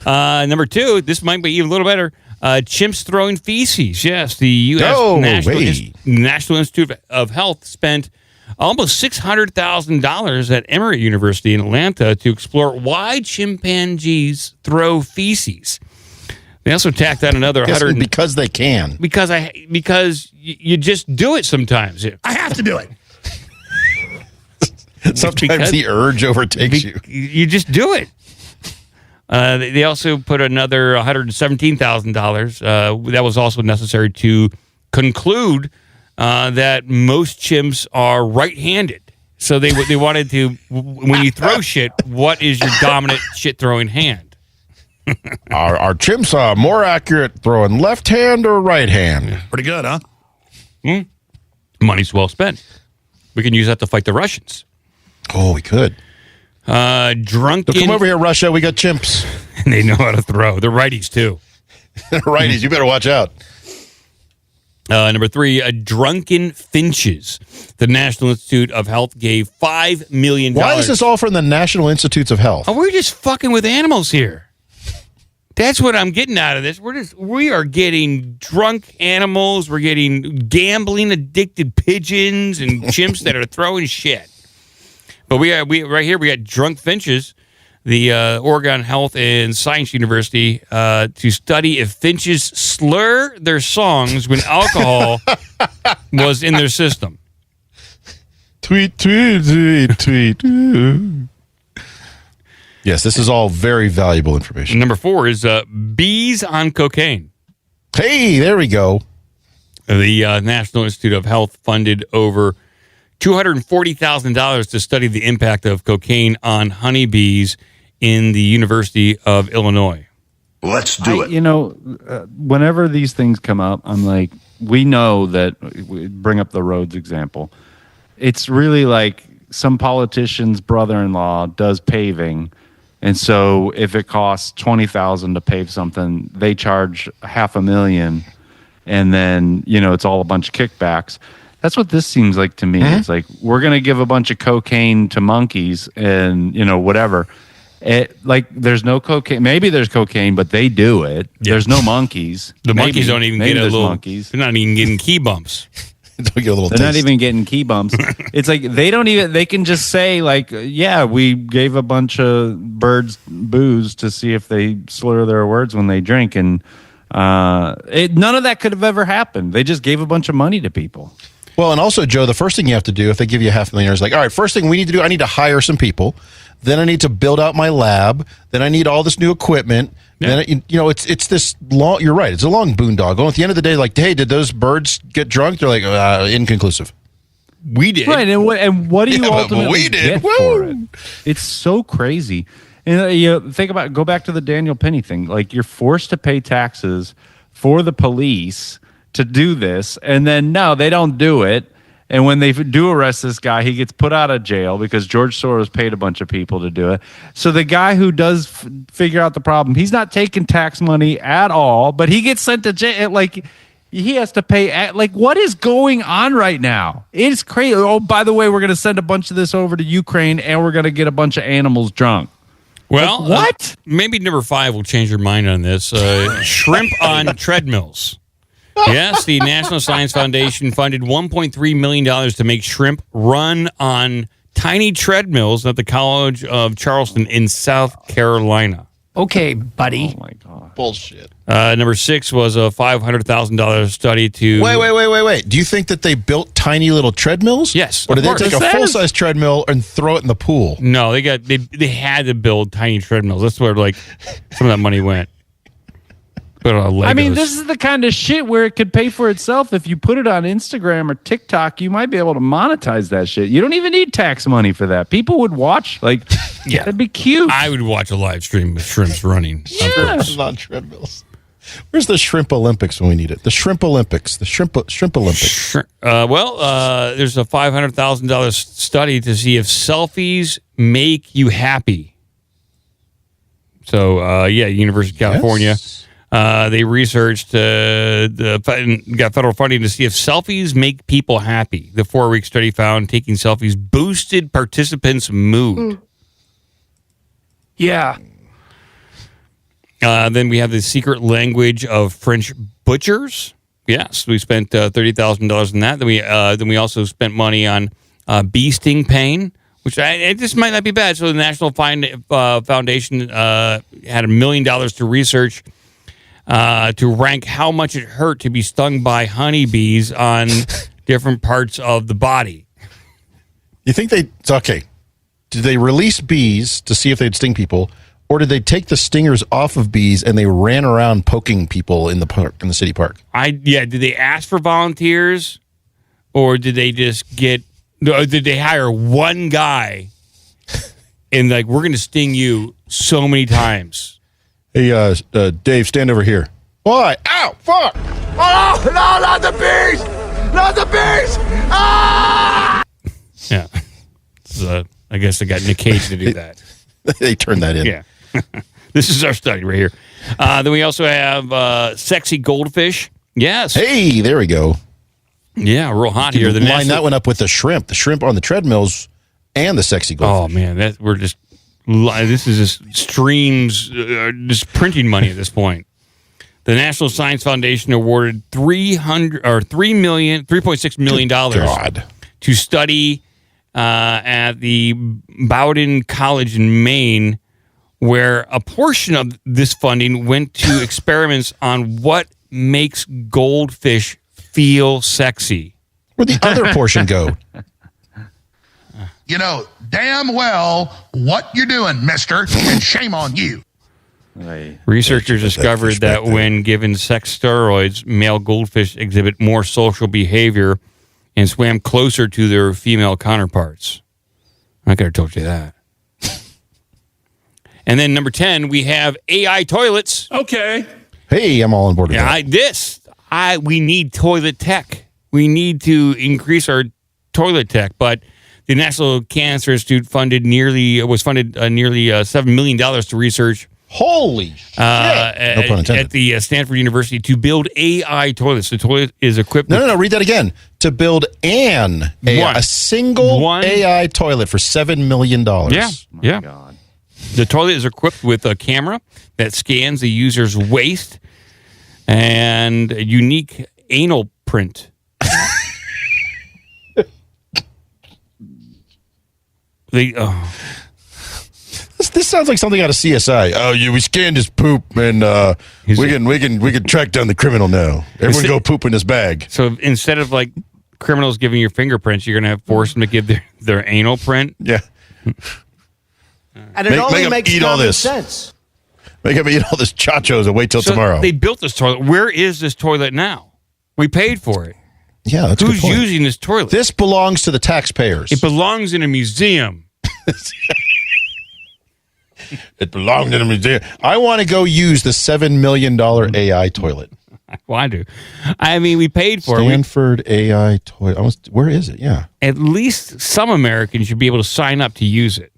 Number two, this might be even a little better. Chimps throwing feces. Yes, the U.S. National Institute of Health spent almost $600,000 at Emory University in Atlanta to explore why chimpanzees throw feces. They also tacked on another $100 because they can. Because you just do it sometimes. I have to do it. Sometimes the urge overtakes you. You just do it. They also put another $117,000. That was also necessary to conclude that most chimps are right-handed. So they wanted to, when you throw shit, what is your dominant shit-throwing hand? Our chimps are more accurate throwing left hand or right hand. Pretty good, huh? Money's well spent. We can use that to fight the Russians. Oh, we could. Drunken. So come over here, Russia. We got chimps. And they know how to throw. They're righties, too. Righties. You better watch out. Number three, drunken finches. The National Institute of Health gave $5 million. Why is this all from the National Institutes of Health? Oh, we're just fucking with animals here. That's what I'm getting out of this. We are getting drunk animals. We're getting gambling addicted pigeons and chimps that are throwing shit. But we right here we got drunk finches. The Oregon Health and Science University to study if finches slur their songs when alcohol was in their system. Tweet, tweet, tweet, tweet. Yes, this is all very valuable information. Number four is bees on cocaine. Hey, there we go. The National Institute of Health funded over $240,000 to study the impact of cocaine on honeybees in the University of Illinois. Let's do it. You know, whenever these things come up, I'm like, we know that, bring up the roads example. It's really like some politician's brother-in-law does paving. And so if it costs $20,000 to pave something, they charge $500,000. And then, you know, it's all a bunch of kickbacks. That's what this seems like to me. It's like, we're going to give a bunch of cocaine to monkeys and, whatever. There's no cocaine. Maybe there's cocaine, but they do it. Yeah. There's no monkeys. The monkeys don't even get a little. Monkeys. They're not even getting key bumps. They're not even getting key bumps. It's like they can just say we gave a bunch of birds booze to see if they slur their words when they drink. And none of that could have ever happened. They just gave a bunch of money to people. Well, and also, Joe, the first thing you have to do if they give you $500,000 is all right, first thing we need to do, I need to hire some people. Then I need to build out my lab. Then I need all this new equipment. Yeah. Then it's this long. You're right. It's a long boondoggle. And at the end of the day, hey, did those birds get drunk? They're like inconclusive. We did, right? And what do you ultimately get for it? It's so crazy. And go back to the Daniel Penny thing. Like, you're forced to pay taxes for the police to do this, and then no, they don't do it. And when they do arrest this guy, he gets put out of jail because George Soros paid a bunch of people to do it. So the guy who does figure out the problem, he's not taking tax money at all, but he gets sent to jail. Like, he has to pay. What is going on right now? It's crazy. Oh, by the way, we're going to send a bunch of this over to Ukraine, and we're going to get a bunch of animals drunk. Well, what? Maybe number 5 will change your mind on this. Shrimp on treadmills. Yes, the National Science Foundation funded $1.3 million to make shrimp run on tiny treadmills at the College of Charleston in South Carolina. Okay, buddy. Oh, my God. Bullshit. Number 6 was a $500,000 study to... Wait. Do you think that they built tiny little treadmills? Yes. Or did they take a full-size treadmill and throw it in the pool? No, they had to build tiny treadmills. That's where, some of that money went. I mean, this is the kind of shit where it could pay for itself. If you put it on Instagram or TikTok, you might be able to monetize that shit. You don't even need tax money for that. People would watch. Yeah, that'd be cute. I would watch a live stream of shrimps running. Yeah, on treadmills. Where's the Shrimp Olympics when we need it? The Shrimp Olympics. The Shrimp Olympics. There's a $500,000 study to see if selfies make you happy. So, University of California. Yes. They researched, got federal funding to see if selfies make people happy. The 4-week study found taking selfies boosted participants' mood. Yeah. Then we have the secret language of French butchers. Yes, we spent $30,000 on that. Then we also spent money on bee sting pain, which this might not be bad. So the National Foundation had $1 million to research. To rank how much it hurt to be stung by honeybees on different parts of the body. You think it's okay? Did they release bees to see if they'd sting people, or did they take the stingers off of bees and they ran around poking people in the park, in the city park? Did they ask for volunteers, or did they just did they hire one guy and we're going to sting you so many times? Hey, Dave, stand over here. Why? Ow! Fuck! Oh, no, not the bees! Not the bees! Ah! Yeah. So, I guess they got Nick Cage to do that. They turned that in. Yeah. This is our study right here. Then we also have sexy goldfish. Yes. Hey, there we go. Yeah, real hot here. Line that one up with the shrimp on the treadmills and the sexy goldfish. Oh, man, this is just streams, just printing money at this point. The National Science Foundation awarded $3.6 million to study at the Bowdoin College in Maine, where a portion of this funding went to experiments on what makes goldfish feel sexy. Where'd the other portion go? You know damn well what you're doing, mister, and shame on you. Researchers discovered that when given sex steroids, male goldfish exhibit more social behavior and swam closer to their female counterparts. I could have told you that. And then number 10, we have AI toilets. Okay. Hey, I'm all on board with that. We need toilet tech. We need to increase our toilet tech, but the National Cancer Institute funded nearly $7 million to research Holy shit. No pun intended. At the Stanford University to build AI toilets. The toilet is equipped No, read that again. To build a single AI toilet for $7 million. Yeah. God. The toilet is equipped with a camera that scans the user's waist and a unique anal print. This sounds like something out of CSI. Oh, we scanned his poop, and we can track down the criminal now. Everyone go poop in this bag. So instead of like criminals giving your fingerprints, you're going to force them to give their anal print. Yeah, and it only makes common sense. Make him eat all this chachos and wait till tomorrow. They built this toilet. Where is this toilet now? We paid for it. Yeah, that's who's using this toilet? This belongs to the taxpayers. It belongs in a museum. It belonged in a museum. I want to go use the $7 million AI toilet. Well, I do. I mean, we paid for Stanford AI toilet. Where is it? Yeah. At least some Americans should be able to sign up to use it.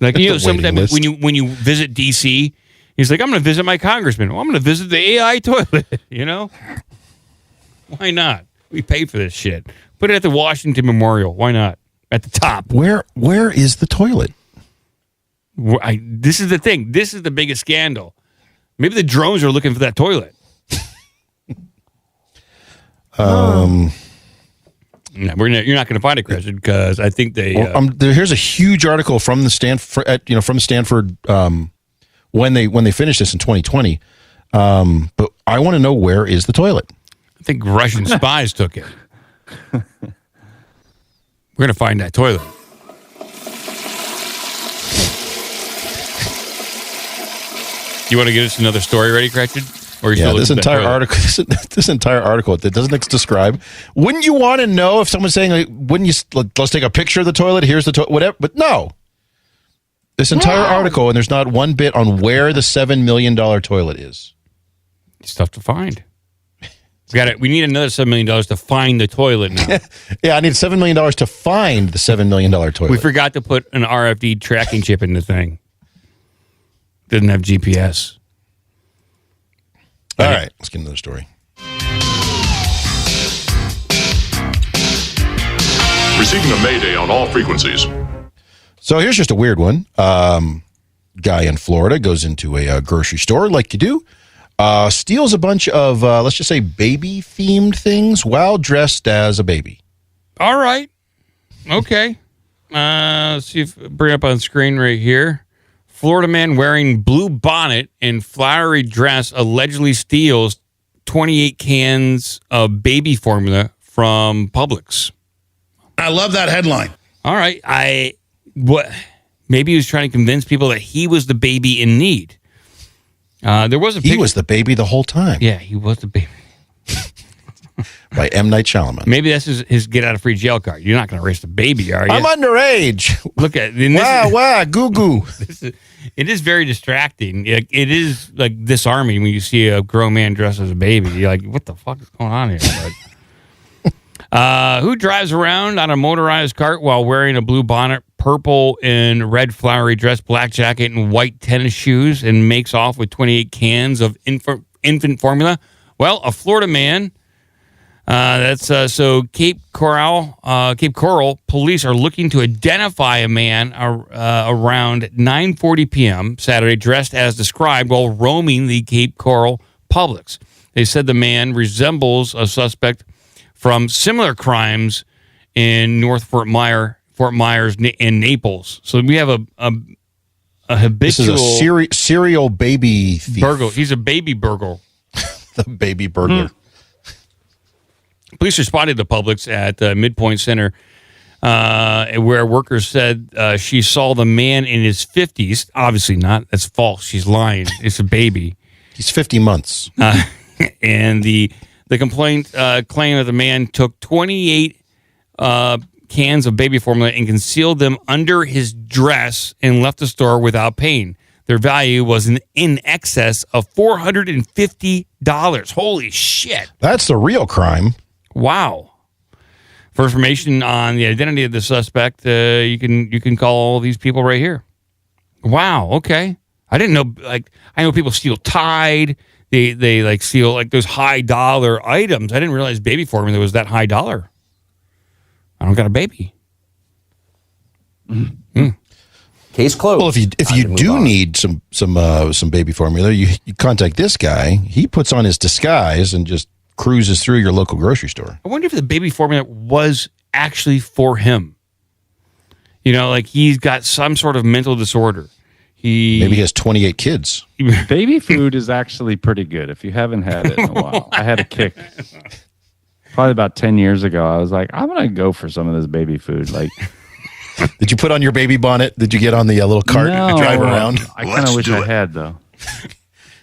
Like, sometimes when you visit D.C., he's like, I'm going to visit my congressman. Well, I'm going to visit the AI toilet, Why not? We paid for this shit. Put it at the Washington Memorial. Why not? At the top. Where is the toilet? This is the thing. This is the biggest scandal. Maybe the drones are looking for that toilet. No, you're not going to find it, Christian, because I think they. Here's a huge article from the Stanford, when they finished this in 2020. But I want to know, where is the toilet? I think Russian spies took it. We're going to find that toilet. You want to get us another story ready, Gretchen? Or this entire article. This entire article that doesn't describe. Wouldn't you want to know if someone's saying, like, wouldn't you? Let's take a picture of the toilet. Here's the toilet. Whatever. But no. This entire article, and there's not one bit on where the $7 million toilet is. It's tough to find. We need another $7 million to find the toilet now. Yeah, I need $7 million to find the $7 million toilet. We forgot to put an RFID tracking chip in the thing. Didn't have GPS. All right, let's get another story. Receiving a mayday on all frequencies. So here's just a weird one. Guy in Florida goes into a grocery store like you do. Steals a bunch of, let's just say, baby-themed things while dressed as a baby. All right. Okay. Let's see if bring up on screen right here. Florida man wearing blue bonnet and flowery dress allegedly steals 28 cans of baby formula from Publix. I love that headline. All right. Maybe he was trying to convince people that he was the baby in need. There was a He was the baby the whole time. Yeah, he was the baby. By M. Night Shyamalan. Maybe that's his get out of free jail card. You're not going to race the baby, are you? I'm underage. Look at goo goo. It is very distracting. It is like disarming when you see a grown man dressed as a baby. You're like, what the fuck is going on here? Who drives around on a motorized cart while wearing a blue bonnet, purple and red flowery dress, black jacket, and white tennis shoes, and makes off with 28 cans of infant formula? Well, a Florida man. So Cape Coral police are looking to identify a man around 9:40 p.m. Saturday dressed as described while roaming the Cape Coral Publix. They said the man resembles a suspect from similar crimes in North Fort Myers and Naples. So we have a habitual. This is a serial baby thief. Burglar. He's a baby burglar. The baby burglar. Police responded to Publix at Midpoint Center, where workers said she saw the man in his 50s. Obviously not. That's false. She's lying. It's a baby. He's 50 months. And the complaint claimed that the man took 28 cans of baby formula and concealed them under his dress and left the store without paying. Their value was in excess of $450. Holy shit. That's the real crime. Wow. For information on the identity of the suspect, you can call all these people right here. Wow. Okay. I didn't know. Like, I know people steal Tide. They like steal like those high dollar items. I didn't realize baby formula was that high dollar. I don't got a baby. Case closed. Well, if you do need some baby formula, you contact this guy. He puts on his disguise and just cruises through your local grocery store. I wonder if the baby formula was actually for him. You know, like he's got some sort of mental disorder. Maybe he has 28 kids. Baby food is actually pretty good if you haven't had it in a while. I had a kick. Probably about 10 years ago, I was like, I'm going to go for some of this baby food. Like, did you put on your baby bonnet? Did you get on the little cart and drive around? I kind of wish I had, though.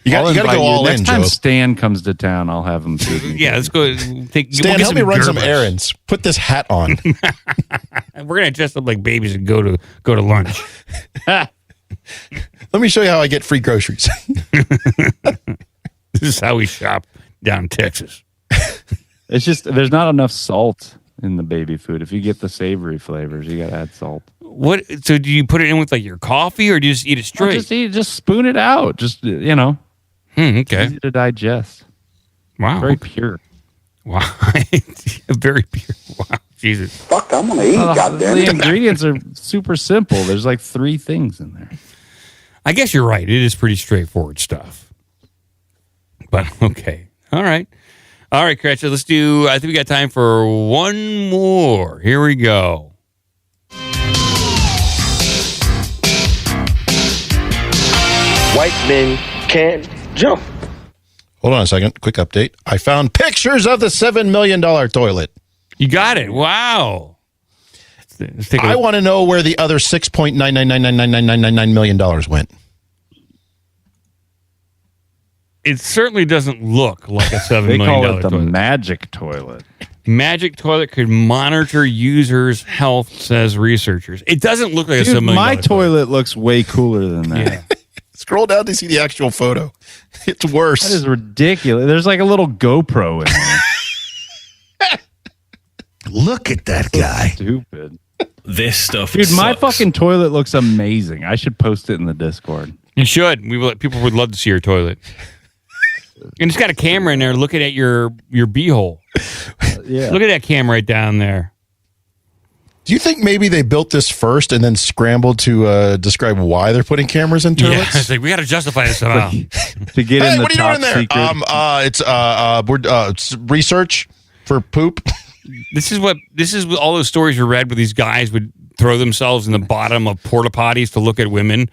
You got to go all in, Joe. Next time Stan comes to town, I'll have him feed me. Yeah, let's go. Stan, help me run some errands. Put this hat on. We're going to dress up like babies and go to lunch. Let me show you how I get free groceries. This is how we shop down in Texas. It's just there's not enough salt in the baby food. If you get the savory flavors, you got to add salt. What? So do you put it in with like your coffee, or do you just eat it straight? Just spoon it out. Just okay. Easy to digest. Wow. Very pure. Wow. Very pure. Wow. Jesus. Fuck, I'm gonna eat. Goddamn. The ingredients are super simple. There's like 3 things in there. I guess you're right. It is pretty straightforward stuff. But okay. All right, Cratchit. Let's do. I think we got time for one more. Here we go. White men can't jump. Hold on a second. Quick update. I found pictures of the $7 million toilet. You got it. Wow. I want to know where the other $6.9999999 million went. It certainly doesn't look like a $7 million They call it the toilet. magic toilet. Magic toilet could monitor users' health, says researchers. It doesn't look like a $7 million my toilet looks way cooler than that. Yeah. Scroll down to see the actual photo. It's worse. That is ridiculous. There's like a little GoPro in there. Look at that guy. Stupid. This stuff Dude, my sucks. fucking toilet looks amazing. I should post it in the Discord. You should. People would love to see your toilet. And it's got a camera in there looking at your beehole. Yeah. Look at that camera right down there. Do you think maybe they built this first and then scrambled to describe why they're putting cameras in toilets? Yeah, it's like, we got to justify this somehow. To get in the what are you top doing there? secret. It's research for poop. This is all those stories we read where these guys would throw themselves in the bottom of porta potties to look at women,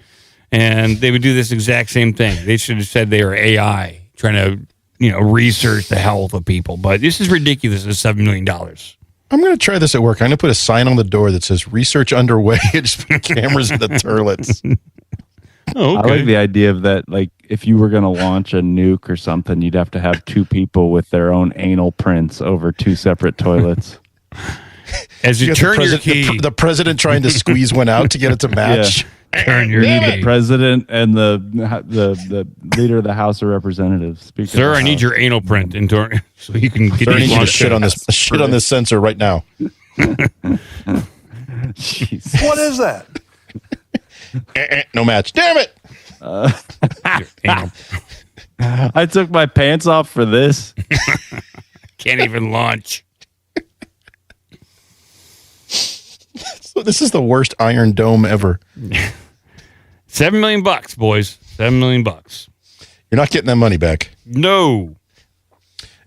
and they would do this exact same thing. They should have said they were AI trying to, research the health of people. But this is ridiculous. It's $7 million. I'm going to try this at work. I'm going to put a sign on the door that says research underway. Just put cameras in the toilets. Oh, okay. I like the idea of that. Like, if you were going to launch a nuke or something, you'd have to have 2 people with their own anal prints over 2 separate toilets. As you turn your key, the president trying to squeeze one out to get it to match. Yeah. Turn your You need key. the president and the leader of the House of Representatives. Sir, I need your anal print so you can get Sir, I need these you to launched. shit on this sensor right now. Jesus. What is that? No match. Damn it! I took my pants off for this. Can't even launch. So this is the worst Iron Dome ever. $7 million, boys. $7 million. You're not getting that money back. No.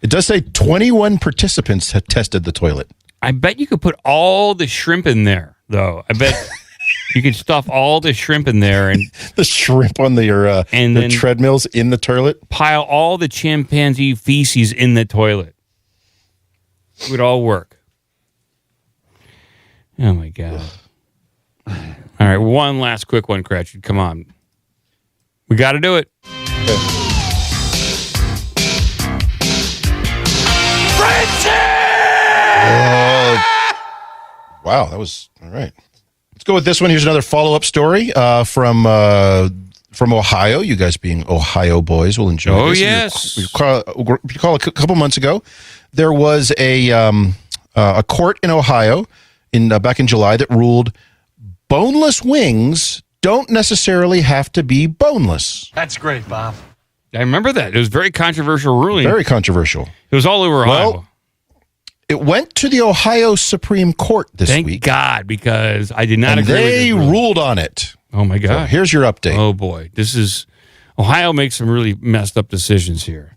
It does say 21 participants have tested the toilet. I bet you could put all the shrimp in there, though. I bet you could stuff all the shrimp in there and The shrimp on the then treadmills in the toilet. pile all the chimpanzee feces in the toilet. It would all work. Oh, my God. All right, one last quick one, Cratchit. Come on. We got to do it. Wow, that was all right. Let's go with this one. Here's another follow-up story from Ohio. You guys being Ohio boys will enjoy Oh, this. yes. You recall a couple months ago, there was a court in Ohio back in July that ruled boneless wings don't necessarily have to be boneless. That's great, Bob. I remember that. It was a very controversial ruling. Very controversial. It was all over Ohio. It went to the Ohio Supreme Court this week. Thank God, because I did not agree with they ruled on it. Oh, my God. So here's your update. Oh, boy. Ohio makes some really messed up decisions here.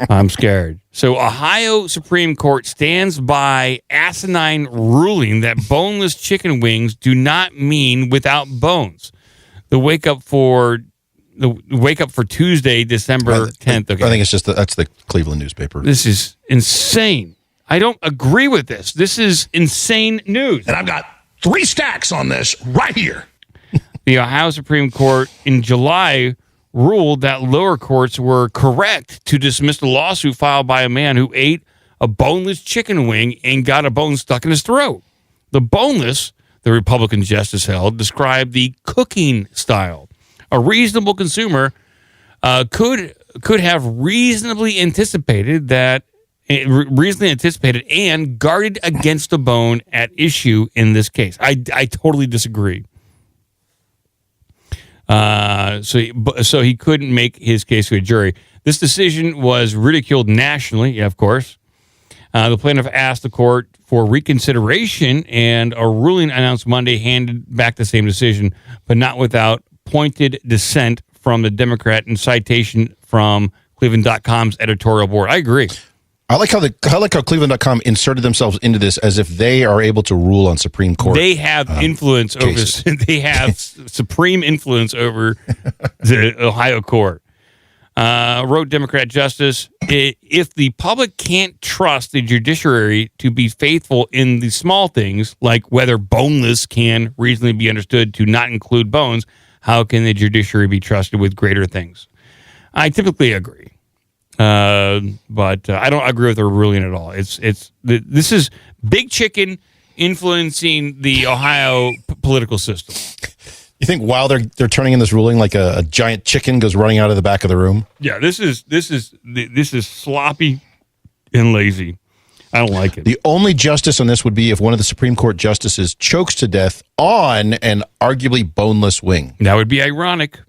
I'm scared. So Ohio Supreme Court stands by asinine ruling that boneless chicken wings do not mean without bones. The wake up for Tuesday, December 10th. Okay. I think it's just that's the Cleveland newspaper. This is insane. I don't agree with this. This is insane news. And I've got 3 stacks on this right here. The Ohio Supreme Court in July ruled that lower courts were correct to dismiss the lawsuit filed by a man who ate a boneless chicken wing and got a bone stuck in his throat. The boneless, the Republican justice held, described the cooking style. A reasonable consumer could have reasonably anticipated and guarded against the bone at issue in this case. I totally disagree. So he couldn't make his case to a jury. This decision was ridiculed nationally, of course. The plaintiff asked the court for reconsideration, and a ruling announced Monday handed back the same decision, but not without pointed dissent from the Democrat and citation from Cleveland.com's editorial board. I agree. I like how Cleveland.com inserted themselves into this as if they are able to rule on Supreme Court. They have influence cases. They have supreme influence over the Ohio court. Wrote Democrat Justice, if the public can't trust the judiciary to be faithful in the small things, like whether boneless can reasonably be understood to not include bones, how can the judiciary be trusted with greater things? I typically agree. But I don't agree with the ruling at all. This is big chicken influencing the Ohio political system. You think while they're turning in this ruling, like a giant chicken goes running out of the back of the room? Yeah, this is sloppy and lazy. I don't like it. The only justice on this would be if one of the Supreme Court justices chokes to death on an arguably boneless wing. That would be ironic.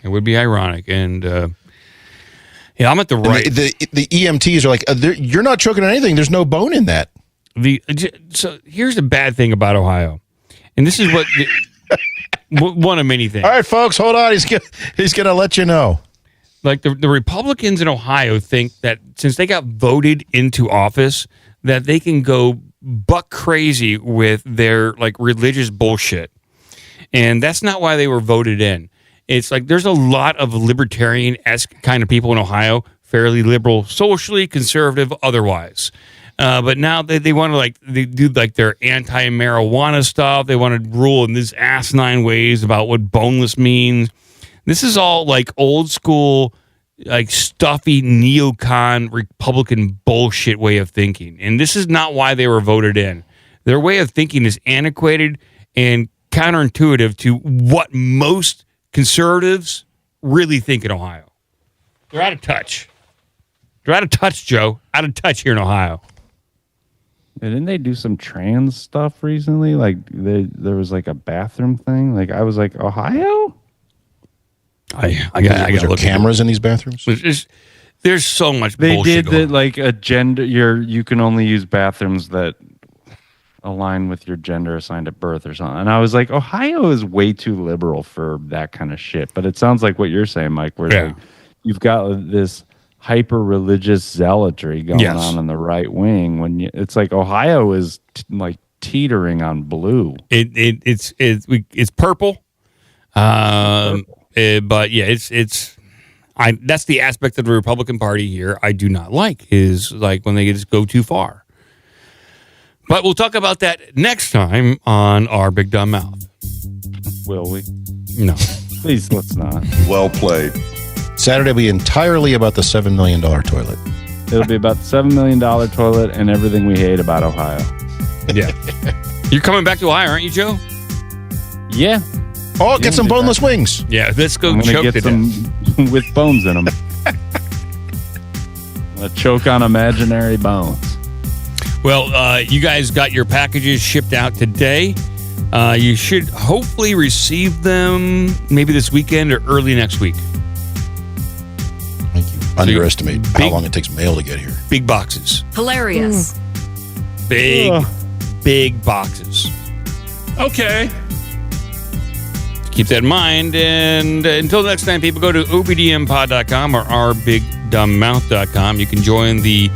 It would be ironic, and yeah, I'm at the right. The EMTs are like, you're not choking on anything. There's no bone in that. So here's the bad thing about Ohio, and this is what one of many things. All right, folks, hold on. He's gonna let you know. Like the Republicans in Ohio think that since they got voted into office, that they can go buck crazy with their like religious bullshit, and that's not why they were voted in. It's like there's a lot of libertarian-esque kind of people in Ohio, fairly liberal socially, conservative otherwise. But now they want to they do their anti-marijuana stuff. They want to rule in these asinine ways about what boneless means. This is all like old school, like stuffy neocon Republican bullshit way of thinking. And this is not why they were voted in. Their way of thinking is antiquated and counterintuitive to what most conservatives really think in Ohio. They're out of touch. They're out of touch, Joe. Out of touch here in Ohio. Didn't they do some trans stuff recently? Like there was like a bathroom thing. Like I was like, Ohio? I got look cameras in these bathrooms. There's so much they bullshit. They did like a gender. You can only use bathrooms that align with your gender assigned at birth or something. And I was like, Ohio is way too liberal for that kind of shit. But it sounds like what you're saying, Mike, where like, you've got this hyper religious zealotry going on in the right wing. When it's like Ohio is like teetering on blue. It's purple. But yeah, that's the aspect of the Republican Party here I do not like, is like when they just go too far. But we'll talk about that next time on Our Big Dumb Mouth. Will we? No. Please, let's not. Well played. Saturday will be entirely about the $7 million toilet. It'll be about the $7 million toilet and everything we hate about Ohio. Yeah. You're coming back to Ohio, aren't you, Joe? Yeah. Oh, get some boneless wings. Yeah, let's go I'm choke get to some death. with bones in them. A choke on imaginary bones. Well, you guys got your packages shipped out today. You should hopefully receive them maybe this weekend or early next week. Thank you. Underestimate how long it takes mail to get here. Big boxes. Hilarious. Big boxes. Okay. Keep that in mind. And until next time, people, go to obdmpod.com or ourbigdumbmouth.com. You can join the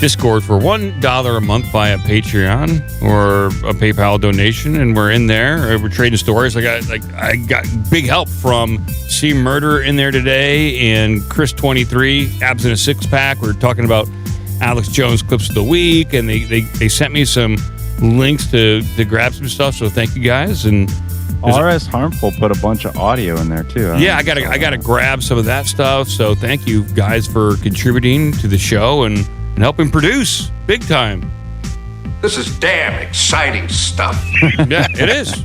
Discord for $1 a month via Patreon or a PayPal donation, and we're in there. We're trading stories. I got big help from C Murder in there today, and Chris23, Abs in a Six Pack. We're talking about Alex Jones clips of the week, and they sent me some links to grab some stuff. So thank you guys. And RS Harmful put a bunch of audio in there too. I gotta grab some of that stuff. So thank you guys for contributing to the show and helping produce big time. This is damn exciting stuff. Yeah, it is.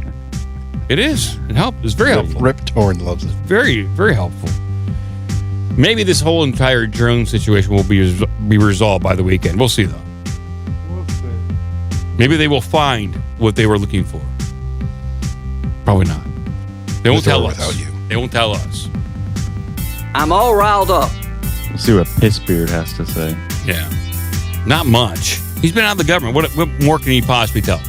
It is. It helps. It's very helpful. Rip Torn loves it. Very, very helpful. Maybe this whole entire drone situation will be resolved by the weekend. We'll see, though. Maybe they will find what they were looking for. Probably not. They won't tell us. Without you. They won't tell us. I'm all riled up. We'll see what Pissbeard has to say. Yeah. Not much. He's been out of the government. What more can he possibly tell?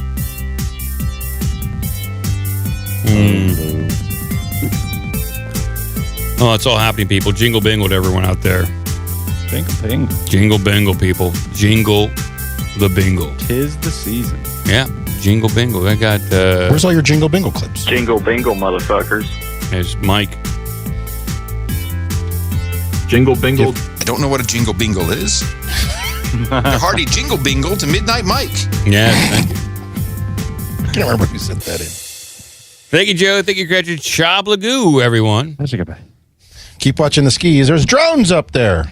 Oh, it's all happening, people. Jingle bingle to everyone out there. Jingle bingle. Jingle bingle, people. Jingle the bingle. 'Tis the season. Yeah. Jingle bingle. I got... Where's all your jingle bingle clips? Jingle bingle, motherfuckers. There's Mike. Jingle bingle. I don't know what a jingle bingle is. A hearty jingle bingle to Midnight Mike. Yeah, thank you. I can't remember who sent that in. Thank you, Joe. Thank you, Gretchen. Shablagoo, everyone. That's a good bye. Keep watching the skis. There's drones up there.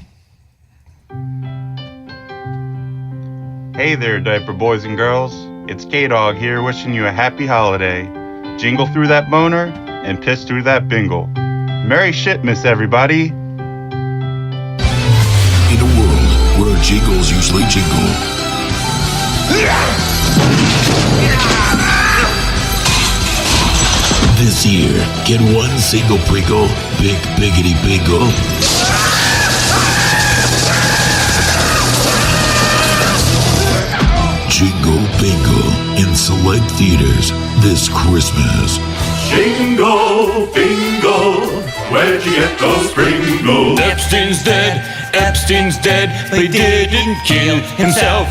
Hey there, diaper boys and girls. It's K-Dog here wishing you a happy holiday. Jingle through that boner and piss through that bingle. Merry shitmas, everybody. In a world where jingles usually jingle. This year, get one single Pringle, big biggity bingle. Jingle Bingle in select theaters this Christmas. Jingle, bingle, where'd you get those Pringles? Epstein's dead, Epstein's dead, but he didn't kill himself.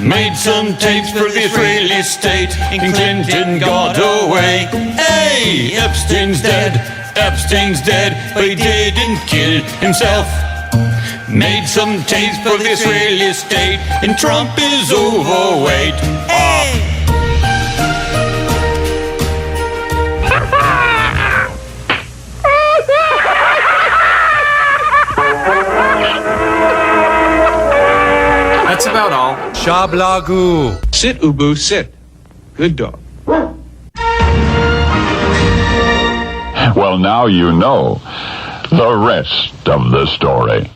Made some tapes for the Israeli state, and Clinton got away. Hey, Epstein's dead, but he didn't kill himself. Made some tapes for the Israeli state, and Trump is overweight. Hey! That's about all. Shablagoo. Sit, Ubu, sit. Good dog. Well, now you know the rest of the story.